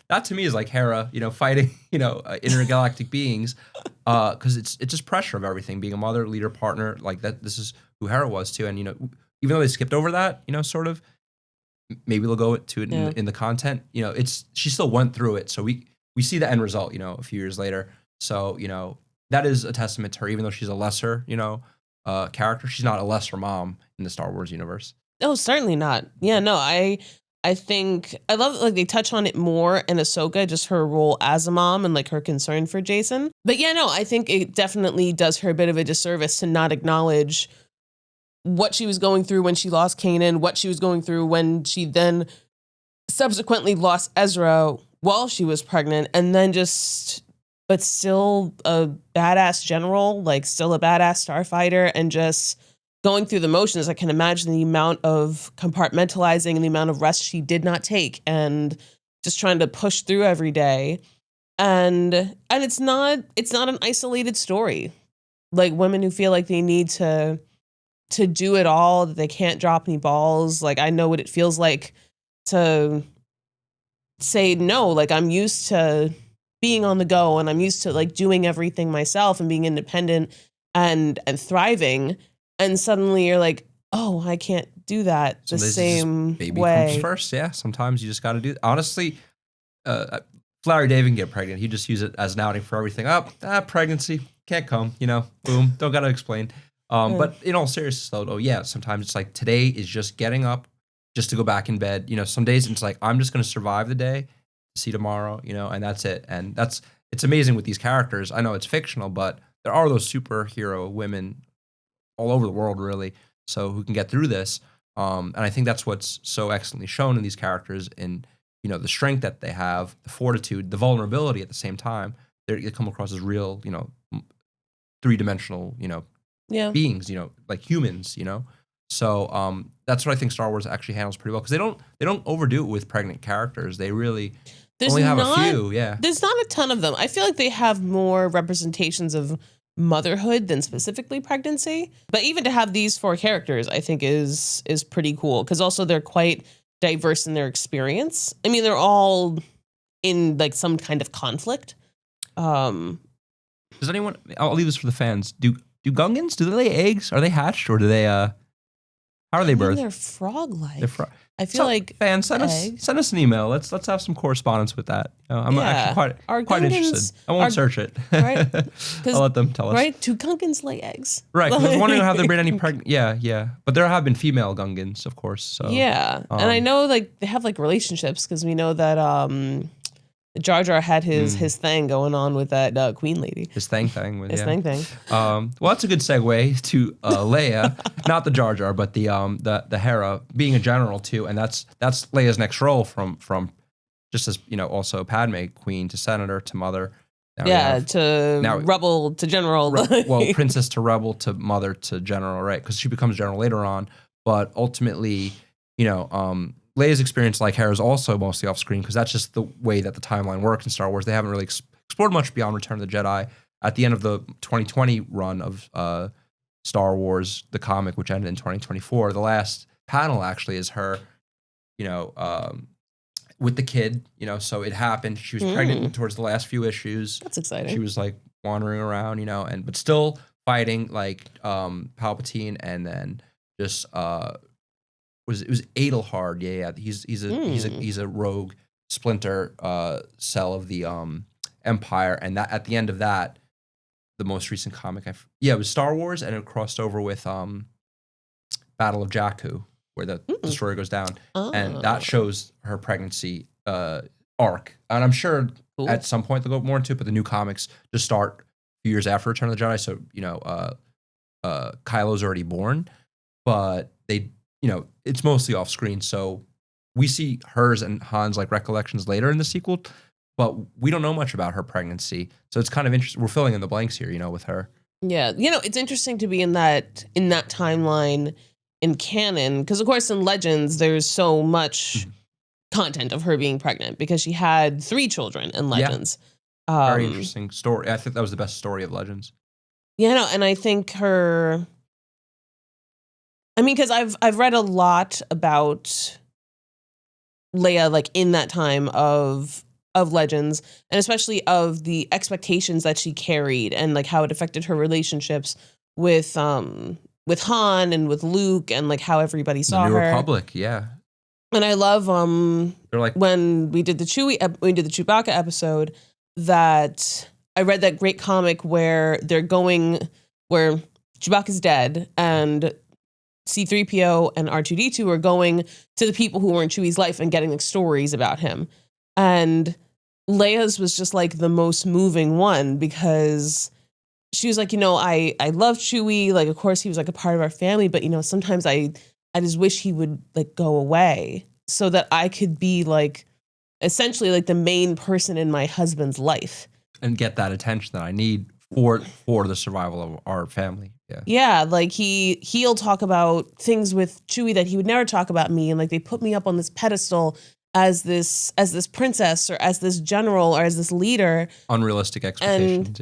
That to me is Hera, fighting, intergalactic beings, because it's just pressure of everything. Being a mother, leader, partner, that. This is who Hera was too, and even though they skipped over that, sort of, maybe they'll go to it in the content. She still went through it, so we see the end result, a few years later. So that is a testament to her, even though she's a lesser, character. She's not a lesser mom in the Star Wars universe. Oh, certainly not. Yeah, no, I think I love that they touch on it more in Ahsoka, just her role as a mom and her concern for Jason. But yeah, no, I think it definitely does her a bit of a disservice to not acknowledge what she was going through when she lost Kanan, what she was going through when she then subsequently lost Ezra while she was pregnant, and then but still a badass general, still a badass starfighter, and just going through the motions. I can imagine the amount of compartmentalizing and the amount of rest she did not take, and just trying to push through every day. And it's not an isolated story. Women who feel like they need to do it all, that they can't drop any balls. I know what it feels like to say no. I'm used to being on the go, and I'm used to doing everything myself and being independent and thriving. And suddenly you're oh, I can't do that the same baby way. Comes first, yeah. Sometimes you just got to do. Honestly, Larry David can get pregnant. He just use it as an outing for everything. Pregnancy can't come. Boom. Don't got to explain. But in all seriousness, though, yeah. Sometimes it's today is just getting up, just to go back in bed. Some days it's I'm just going to survive the day, see tomorrow. And that's it. And it's amazing with these characters. I know it's fictional, but there are those superhero women all over the world, really, so who can get through this. And I think that's what's so excellently shown in these characters, in the strength that they have, the fortitude, the vulnerability at the same time. They come across as real, three-dimensional, Yeah. beings, like humans, So that's what I think Star Wars actually handles pretty well, because they don't overdo it with pregnant characters. They really only have a few. Yeah, there's not a ton of them. I feel like they have more representations of motherhood than specifically pregnancy. But even to have these 4 characters, I think is pretty cool, because also they're quite diverse in their experience. I mean, they're all in like some kind of conflict. Does anyone? I'll leave this for the fans. Do Gungans, do they lay eggs? Are they hatched, or do they? How are they birthed? They're frog-like. They're I feel like fans, send us an email. Let's have some correspondence with that. I'm actually quite interested. I won't search it. Right? I'll let them tell us. Right? Do Gungans lay eggs? Right. Because I was wondering, have there been any pregnant? Yeah. But there have been female Gungans, of course. So yeah, and I know like they have like relationships, because we know that Jar Jar had his thing going on with that Queen lady. His thing with his thing. Well, that's a good segue to Leia, not the Jar Jar, but the Hera being a general too, and that's Leia's next role from just as also Padmé, Queen to Senator to Mother. Now Rebel to General. Well, Princess to Rebel to Mother to General, right? Because she becomes General later on, but ultimately, Leia's experience, like Hera's, also mostly off screen, because that's just the way that the timeline works in Star Wars. They haven't really explored much beyond Return of the Jedi. At the end of the 2020 run of Star Wars, the comic, which ended in 2024, the last panel actually is her, with the kid. So it happened. She was pregnant towards the last few issues. That's exciting. She was like wandering around, but still fighting like Palpatine, and then just it was Adelhard. Yeah. He's a rogue splinter cell of the Empire, and that at the end of that, the most recent comic, it was Star Wars, and it crossed over with Battle of Jakku, where the destroyer goes down, and that shows her pregnancy arc. And I'm sure at some point they'll go more into it, but the new comics just start a few years after Return of the Jedi. So Kylo's already born, but they. It's mostly off screen, so we see hers and Han's like recollections later in the sequel, but we don't know much about her pregnancy. So it's kind of interesting. We're filling in the blanks here, with her. Yeah, it's interesting to be in that timeline in canon, because of course in Legends there's so much content of her being pregnant, because she had 3 children in Legends. Yeah. Very interesting story. I think that was the best story of Legends. Yeah, and I think her. I mean, because I've read a lot about Leia, like in that time of Legends, and especially of the expectations that she carried, and like how it affected her relationships with Han and with Luke, and like how everybody saw her. The New Republic, yeah. And I love they're like, when we did the Chewbacca episode, that I read that great comic where where Chewbacca's dead, and C-3PO and R2-D2 are going to the people who were in Chewie's life and getting like stories about him. And Leia's was just like the most moving one, because she was like, I love Chewie. Like, of course he was like a part of our family, but sometimes I just wish he would like go away so that I could be like essentially like the main person in my husband's life. And get that attention that I need for the survival of our family. Yeah, like he'll talk about things with Chewie that he would never talk about me, and like they put me up on this pedestal as this princess, or as this general, or as this leader. Unrealistic expectations,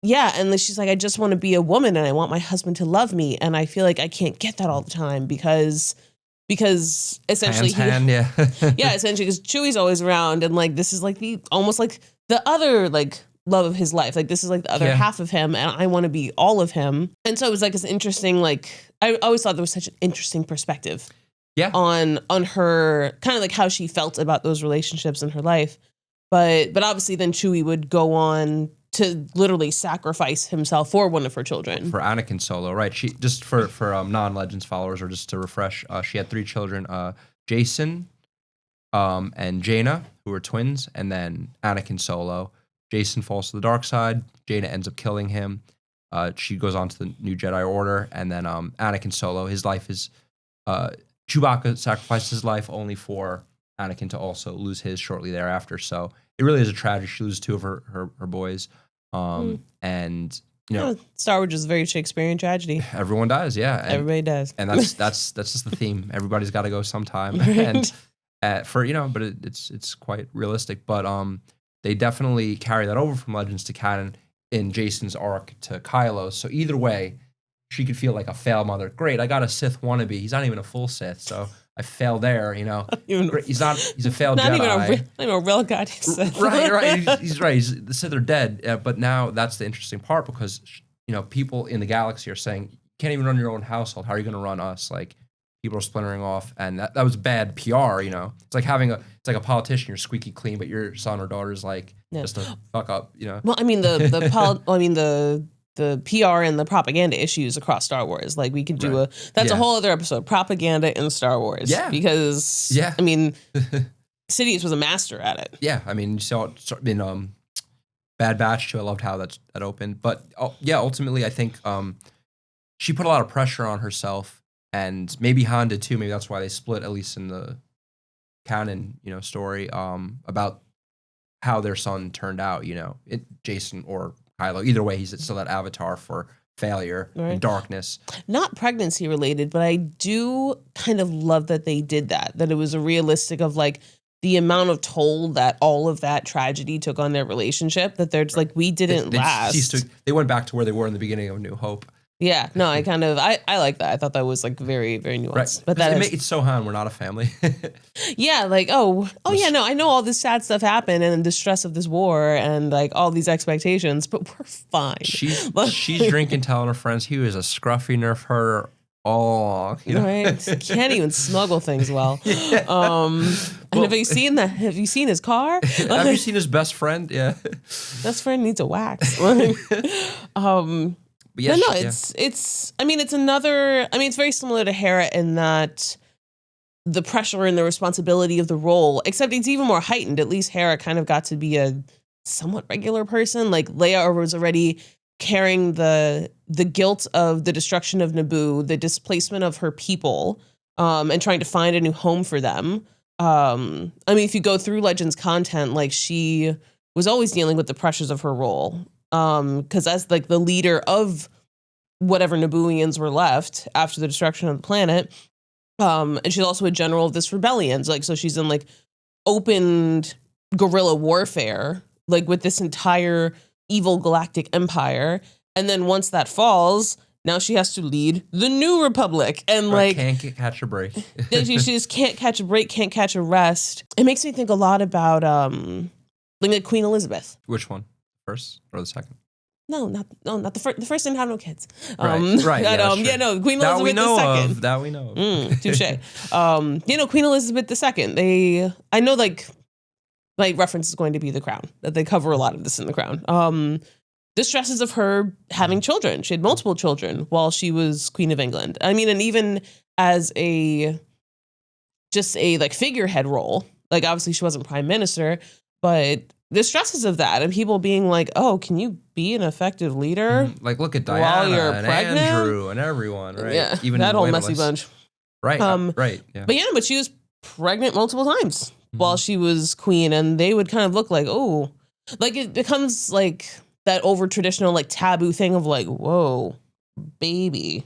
Yeah, and she's like, I just want to be a woman, and I want my husband to love me, and I feel like I can't get that all the time because essentially essentially because Chewie's always around, and like this is like almost like the other like love of his life. Like this is like the other half of him, and I want to be all of him. And so it was like this interesting, like I always thought there was such an interesting perspective on her, kind of like how she felt about those relationships in her life. But obviously then Chewie would go on to literally sacrifice himself for one of her children. For Anakin Solo, right? She just for non-Legends followers, or just to refresh, she had 3 children, Jason and Jaina, who were twins, and then Anakin Solo. Jason falls to the dark side. Jaina ends up killing him. She goes on to the New Jedi Order, and then Anakin Solo, his life is Chewbacca sacrificed his life only for Anakin to also lose his shortly thereafter. So it really is a tragedy. She loses two of her boys. And Star Wars is a very Shakespearean tragedy. Everyone dies, yeah. And, everybody does. And that's just the theme. Everybody's got to go sometime. Right. And but it's quite realistic. But they definitely carry that over from Legends to canon in Jason's arc to Kylo. So either way, she could feel like a failed mother. Great, I got a Sith wannabe. He's not even a full Sith, so I failed there. Great, he's a failed not Jedi. Not even a real god. Sith. Right. He's right. The Sith are dead. But now that's the interesting part because people in the galaxy are saying you can't even run your own household. How are you going to run us? Like people are splintering off, and that was bad PR. It's like it's like a politician. You're squeaky clean, but your son or daughter's like just a fuck up. Well, I mean the PR and the propaganda issues across Star Wars. Like we could do a whole other episode, propaganda in Star Wars. Yeah. Because I mean, Sidious was a master at it. Yeah. I mean, you saw it in Bad Batch too. I loved how that opened. But ultimately I think she put a lot of pressure on herself, and maybe Han did too. Maybe that's why they split, at least in the canon, story, about how their son turned out, Jason or Kylo. Either way, he's still that avatar for failure and darkness. Not pregnancy related, but I do kind of love that they did that it was a realistic of like the amount of toll that all of that tragedy took on their relationship, that they're just like, we didn't last. They went back to where they were in the beginning of New Hope. Yeah, no, I like that. I thought that was like very, very nuanced. Right. But it's so Han, we're not a family. Yeah, like, yeah, no, I know all this sad stuff happened and the stress of this war and like all these expectations, but we're fine. She's drinking, telling her friends he was a scruffy nerf herder all along. Right. Can't even smuggle things well. And have you seen his car? Have you seen his best friend? Yeah. Best friend needs a wax. But yes, it's very similar to Hera in that the pressure and the responsibility of the role, except it's even more heightened. At least Hera kind of got to be a somewhat regular person. Like Leia was already carrying the guilt of the destruction of Naboo, the displacement of her people, and trying to find a new home for them. If you go through Legends content, like she was always dealing with the pressures of her role. Because as like the leader of whatever Nabooians were left after the destruction of the planet, and she's also a general of this rebellion. So she's in like open guerrilla warfare, like with this entire evil galactic empire. And then once that falls, now she has to lead the new republic, and can't catch a break. she just can't catch a break, can't catch a rest. It makes me think a lot about like Queen Elizabeth. Which one? First or the second? No, not the first. The first didn't have no kids. Right. Queen Elizabeth II. That we know of. Touche. Queen Elizabeth II. I know like reference is going to be The Crown. That they cover a lot of this in The Crown. The stresses of her having children. She had multiple children while she was Queen of England. I mean, and even as a like figurehead role, like obviously she wasn't prime minister, but the stresses of that and people being like, oh, can you be an effective leader? Like, look at Diana while you're and pregnant? Andrew and everyone, right? Yeah, even that whole messy bunch. Right, right. Yeah. But she was pregnant multiple times while she was queen, and they would kind of look like, oh, like it becomes like that over traditional like taboo thing of like, whoa, baby.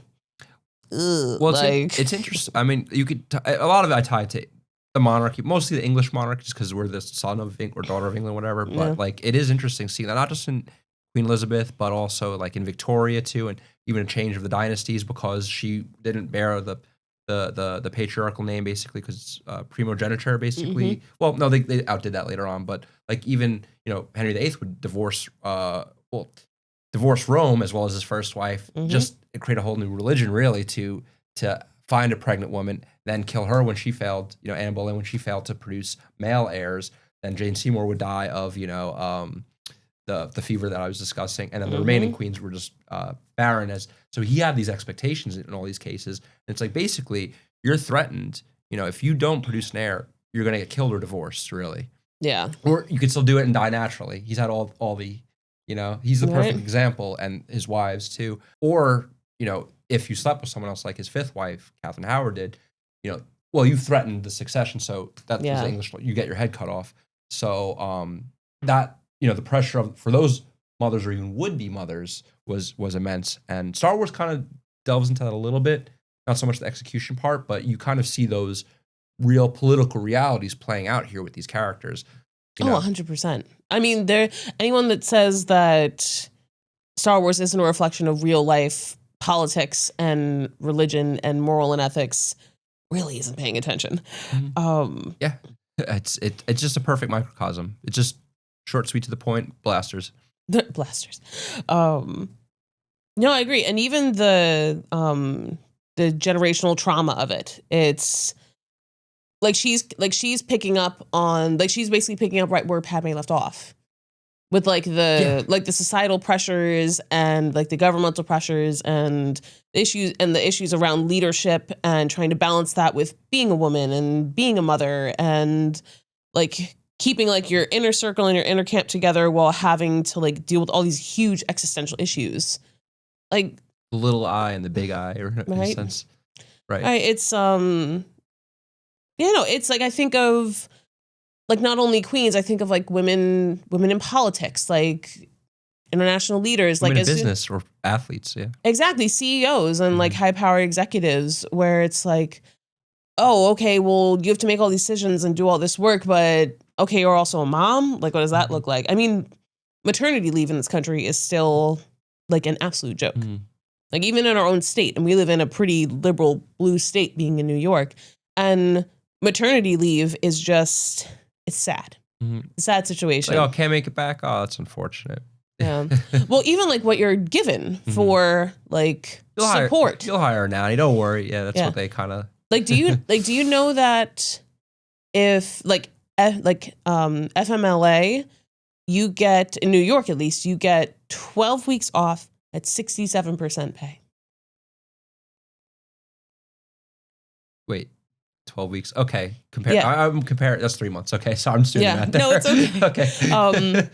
Ugh, well, it's interesting. I mean, you could a lot of it I tie to the monarchy, mostly the English monarchy, just because we're the son of or daughter of England, whatever. But like, it is interesting seeing that not just in Queen Elizabeth, but also like in Victoria too, and even a change of the dynasties because she didn't bear the patriarchal name basically because primogeniture basically. Mm-hmm. Well, no, they outdid that later on, but like even Henry VIII would divorce Rome as well as his first wife, just create a whole new religion really to find a pregnant woman, then kill her when she failed, Anne Boleyn when she failed to produce male heirs. Then Jane Seymour would die of, the fever that I was discussing, and then the remaining queens were just barren. So he had these expectations in all these cases. And it's like basically you're threatened. If you don't produce an heir, you're gonna get killed or divorced, really. Yeah. Or you could still do it and die naturally. He's had all the, he's the perfect example, and his wives too. Or if you slept with someone else like his fifth wife, Catherine Howard did, well, you threatened the succession, so that's Yeah. the English. You get your head cut off. So that the pressure for those mothers or even would be mothers was immense. And Star Wars kind of delves into that a little bit, not so much the execution part, but you kind of see those real political realities playing out here with these characters. 100%. I mean, anyone that says that Star Wars isn't a reflection of real life politics and religion and moral and ethics really isn't paying attention. Yeah, it's just a perfect microcosm. It's just short, sweet, to the point. Blasters. Blasters. No, I agree. And even the generational trauma of it. It's she's picking up on she's basically picking up right where Padmé left off. With the societal pressures and the governmental pressures and the issues around leadership and trying to balance that with being a woman and being a mother and keeping your inner circle and your inner camp together while having to deal with all these huge existential issues. The little I and the big I, in a sense. Right. It's it's I think of not only queens, I think of women in politics, international leaders, women in business or athletes, yeah. Exactly, CEOs and high power executives, where it's oh, okay, well, you have to make all these decisions and do all this work, but okay, you're also a mom. What does that look like? I mean, maternity leave in this country is still an absolute joke. Even in our own state, and we live in a pretty liberal blue state, being in New York, and maternity leave is just. It's sad. It's a sad situation. Can't make it back. Oh, that's unfortunate. Yeah. Well, even what you're given for support. You'll hire a nanny. Don't worry. Yeah, that's what they kind of. Do you know that if FMLA, you get in New York at least, you get 12 weeks off at 67% pay. Wait. 12 weeks. Okay. I'm comparing. That's 3 months. Okay. So I'm just doing that there. No, it's okay. Okay. And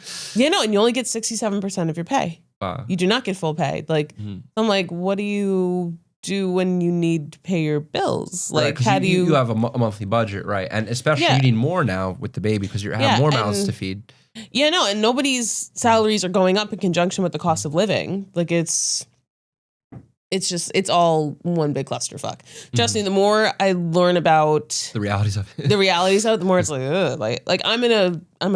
you only get 67% of your pay. You do not get full pay. I'm what do you do when you need to pay your bills? How do you have a monthly budget, right? And especially you need more now with the baby because you have more mouths to feed. Yeah, no, and nobody's salaries are going up in conjunction with the cost of living. It's all one big clusterfuck. Trust me, the more I learn about the realities of it, the more it's ugh. I'm in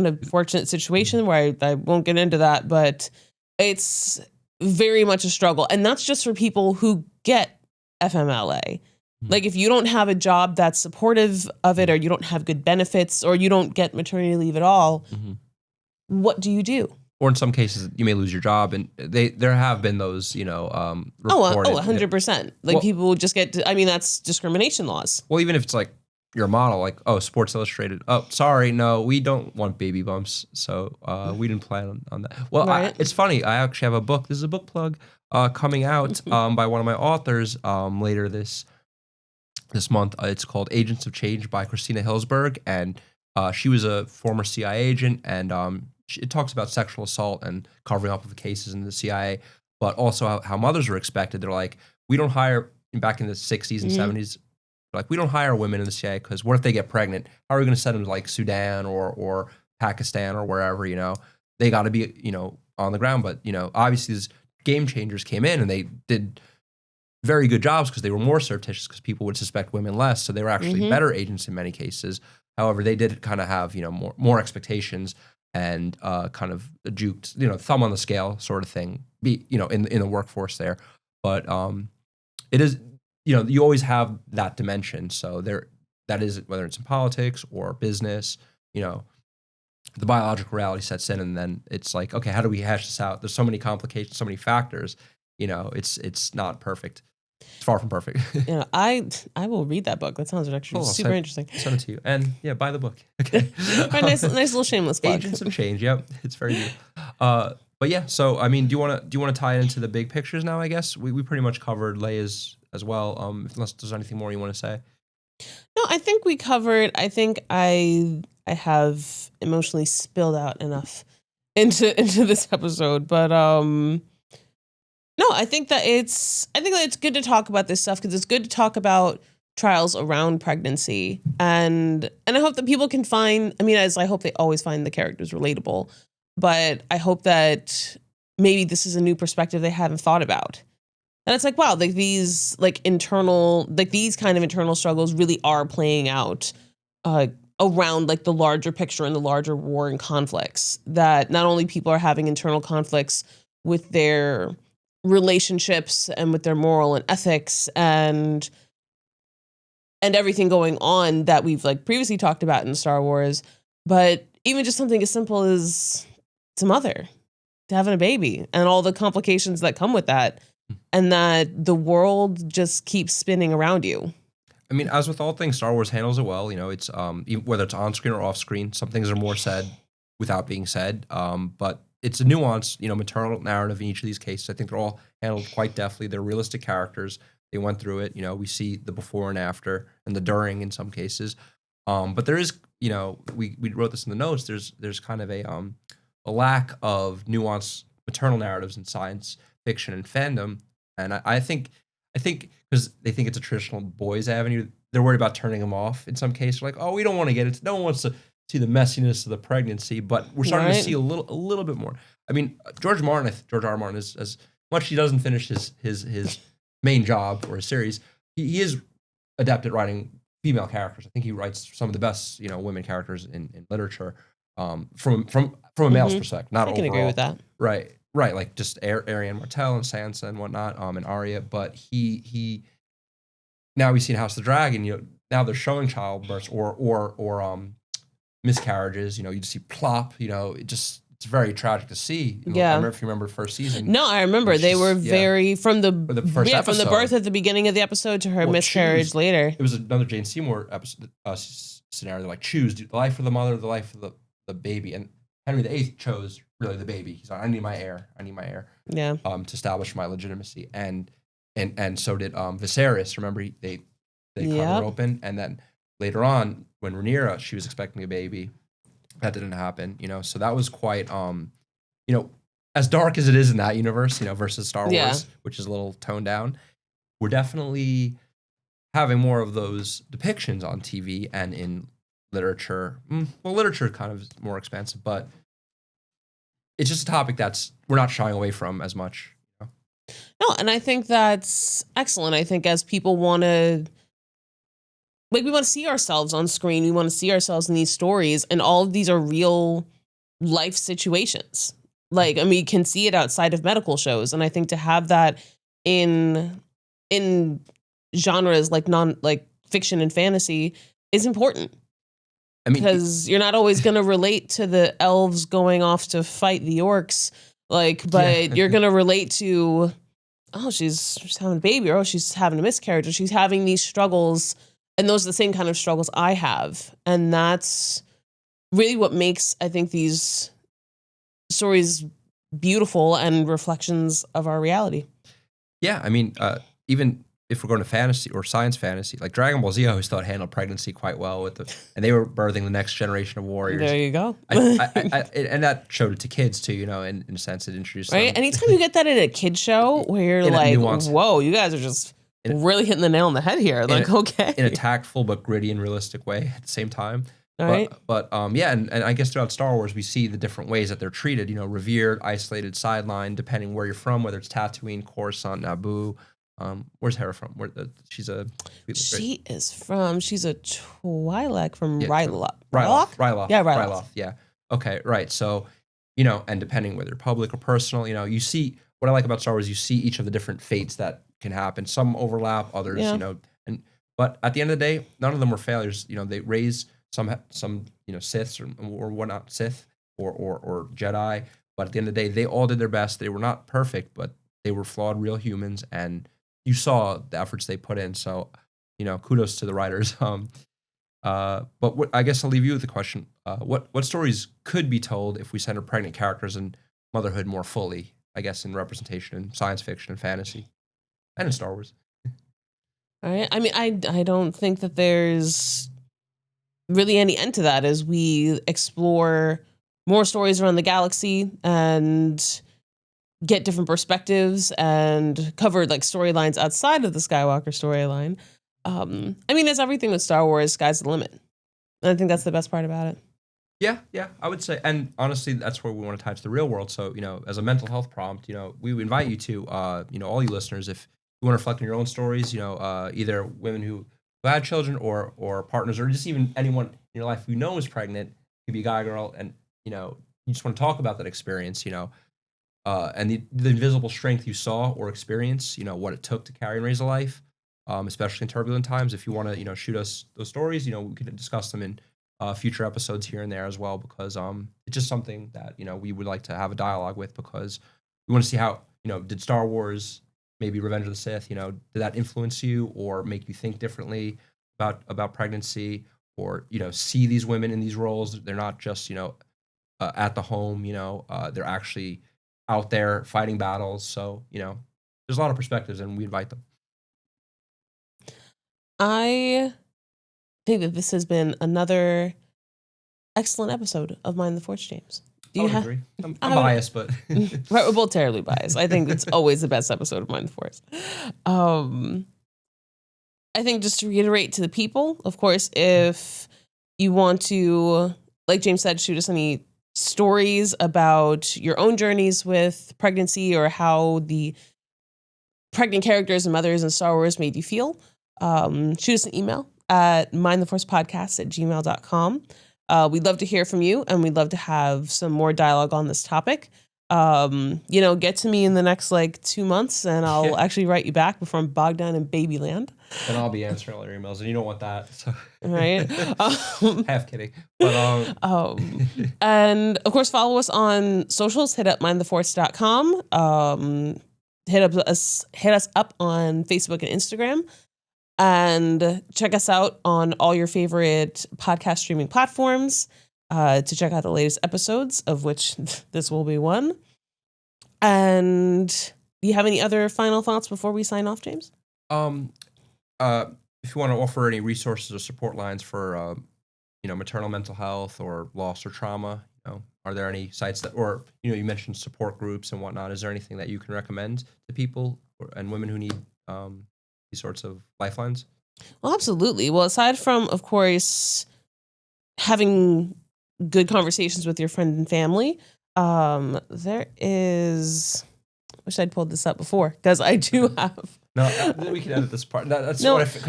a fortunate situation where I won't get into that, but it's very much a struggle. And that's just for people who get FMLA. If you don't have a job that's supportive of it, or you don't have good benefits, or you don't get maternity leave at all, what do you do? Or in some cases, you may lose your job, and there have been those, reported. 100%. People will just get. That's discrimination laws. Well, even if it's you're a model, Sports Illustrated. Oh, sorry, no, we don't want baby bumps, so we didn't plan on that. Well, right. It's funny. I actually have a book. This is a book plug coming out by one of my authors later this month. It's called Agents of Change by Christina Hillsberg, and she was a former CIA agent, and it talks about sexual assault and covering up of the cases in the CIA, but also how mothers were expected. They're we don't hire, back in the 60s and 70s, we don't hire women in the CIA because what if they get pregnant? How are we going to send them to Sudan or Pakistan or wherever, They got to be, on the ground. But, obviously these game changers came in and they did very good jobs because they were more surreptitious because people would suspect women less. So they were actually better agents in many cases. However, they did kind of have, more expectations and kind of juked, thumb on the scale sort of thing, in the workforce there. But it is, you always have that dimension. So that is, whether it's in politics or business, the biological reality sets in, and then it's okay, how do we hash this out? There's so many complications, so many factors, it's not perfect. It's far from perfect. I will read that book. That sounds actually super interesting. Send it to you. And buy the book. Okay. nice little shameless plug. Agents of Change. Yep. It's very good. But yeah, so do you want to tie it into the big pictures now, I guess? We pretty much covered Leia's as well. Unless there's anything more you want to say. No, I think we covered. I think I have emotionally spilled out enough into this episode, but no, I think that it's good to talk about this stuff because it's good to talk about trials around pregnancy. And I hope that people can find, I mean, as I hope they always find the characters relatable, but I hope that maybe this is a new perspective they haven't thought about. And it's like, wow, like these like internal, like these kind of internal struggles really are playing out around like the larger picture and the larger war and conflicts, that not only people are having internal conflicts with their relationships and with their moral and ethics and everything going on that we've like previously talked about in Star Wars, but even just something as simple as to mother, to having a baby and all the complications that come with that, and that the world just keeps spinning around you. I mean, as with all things, Star Wars handles it well. You know, it's whether it's on screen or off screen, some things are more said without being said. But it's a nuanced, maternal narrative in each of these cases. I think they're all handled quite deftly. They're realistic characters. They went through it. We see the before and after and the during in some cases. But there is, we wrote this in the notes. There's kind of a lack of nuanced maternal narratives in science fiction and fandom. And I think because they think it's a traditional boys avenue, they're worried about turning them off in some cases. Like, oh, we don't want to get it. No one wants to see the messiness of the pregnancy, but we're starting to see a little bit more. I mean, George R. Martin is, as much as he doesn't finish his main job or his series, he is adept at writing female characters. I think he writes some of the best, women characters in literature, from a male's perspective. Not I can overall. agree with that. Right, like just Ariane Martell and Sansa and whatnot, and Arya. But he now we've seen House of the Dragon. Now they're showing childbirths or miscarriages. You just see plop. It's very tragic to see. Yeah. I remember if you remember the first season. No, I remember they were very from the first episode, from the birth at the beginning of the episode to her miscarriage later. It was another Jane Seymour episode scenario. They're like, choose the life of the mother, the life of the baby, and Henry VIII chose really the baby. He's like, I need my heir. Yeah. To establish my legitimacy, and so did Viserys. Remember, they cut her open, and then later on, when Rhaenyra, she was expecting a baby, that didn't happen. So that was quite as dark as it is in that universe, versus Star Wars, which is a little toned down. We're definitely having more of those depictions on TV and in literature. Well, literature kind of is more expansive, but it's just a topic we're not shying away from as much. No, and I think that's excellent. I think as people want to, we want to see ourselves on screen. We want to see ourselves in these stories, and all of these are real life situations. We can see it outside of medical shows, and I think to have that in genres like fiction and fantasy is important. Because you're not always going to relate to the elves going off to fight the orcs, but you're going to relate to, oh, she's having a baby, or oh, she's having a miscarriage, or she's having these struggles, and those are the same kind of struggles I have, and that's really what makes, I think, these stories beautiful and reflections of our reality. Yeah, even if we're going to fantasy or science fantasy, like Dragon Ball Z, I always thought handled pregnancy quite well and they were birthing the next generation of warriors. There you go. And that showed it to kids too, in a sense it introduced them. Anytime you get that in a kid's show where you're like, whoa, you guys are just really hitting the nail on the head here. Okay. In a tactful but gritty and realistic way at the same time. Right. But and I guess throughout Star Wars, we see the different ways that they're treated, revered, isolated, sidelined, depending where you're from, whether it's Tatooine, Coruscant, Naboo. Where's Hera from? She's a Twi'lek from Ryloth. Ryloth. Yeah, Ryloth. Yeah. Okay, right. So, and depending whether public or personal, you see what I like about Star Wars, you see each of the different fates that can happen. Some overlap, others, but at the end of the day, none of them were failures. They raise some Siths or whatnot, Sith or Jedi, but at the end of the day, they all did their best. They were not perfect, but they were flawed, real humans, and you saw the efforts they put in. So, kudos to the writers. But I guess I'll leave you with the question: what stories could be told if we center pregnant characters and motherhood more fully? I guess in representation in science fiction and fantasy, and in Star Wars. All right. I don't think that there's really any end to that as we explore more stories around the galaxy and get different perspectives and cover storylines outside of the Skywalker storyline. I mean, as everything with Star Wars, sky's the limit. And I think that's the best part about it. Yeah, I would say, and honestly, that's where we want to tie to the real world. So, as a mental health prompt, we would invite you to, all you listeners, if you want to reflect on your own stories, either women who had children or partners, or just even anyone in your life who you know is pregnant, it could be a guy, girl, and, you just want to talk about that experience, and the invisible strength you saw or experience, what it took to carry and raise a life, especially in turbulent times. If you want to, shoot us those stories, we could discuss them in future episodes here and there as well, because it's just something that we would like to have a dialogue with, because we want to see how did Star Wars, maybe Revenge of the Sith, did that influence you or make you think differently about pregnancy, or see these women in these roles. They're not just at the home, they're actually out there fighting battles. So there's a lot of perspectives, and we invite them. I think that this has been another excellent episode of Mind the Force, James. Do you agree? I'm biased, but right, we're both terribly biased. I think it's always the best episode of Mind the Force. I think, just to reiterate to the people, of course, if you want to, like James said, shoot us any stories about your own journeys with pregnancy, or how the pregnant characters and mothers in Star Wars made you feel, shoot us an email at mindtheforcepodcast@gmail.com. We'd love to hear from you, and we'd love to have some more dialogue on this topic. Get to me in the next 2 months, and I'll actually write you back before I'm bogged down in Babyland. Then I'll be answering all your emails, and you don't want that. So. Right? Half kidding. But, and of course, follow us on socials. Hit up mindtheforce.com. Hit us up on Facebook and Instagram. And check us out on all your favorite podcast streaming platforms to check out the latest episodes, of which this will be one. And do you have any other final thoughts before we sign off, James? If you want to offer any resources or support lines for, maternal mental health or loss or trauma, are there any sites that, or, you mentioned support groups and whatnot. Is there anything that you can recommend to people and women who need these sorts of lifelines? Well, absolutely. Well, aside from, of course, having good conversations with your friend and family, there is, wish I'd pulled this up before, because I do have. No, we can edit this part. That's no, what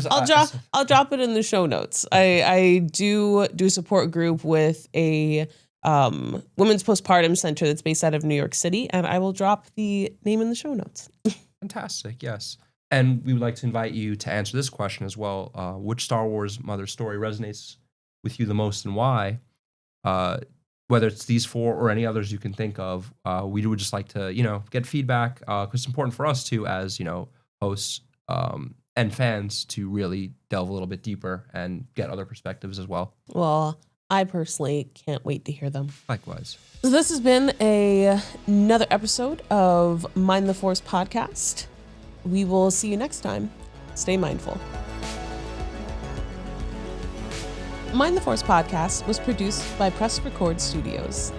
I'll drop it in the show notes. I do a support group with a women's postpartum center that's based out of New York City, and I will drop the name in the show notes. Fantastic, yes. And we would like to invite you to answer this question as well. Which Star Wars mother story resonates with you the most, and why? Whether it's these four or any others you can think of, we would just like to, get feedback, because it's important for us too, as, hosts and fans, to really delve a little bit deeper and get other perspectives as well. Well, I personally can't wait to hear them. Likewise. So this has been another episode of Mind the Force podcast. We will see you next time. Stay mindful. Mind the Force podcast was produced by Press Record Studios.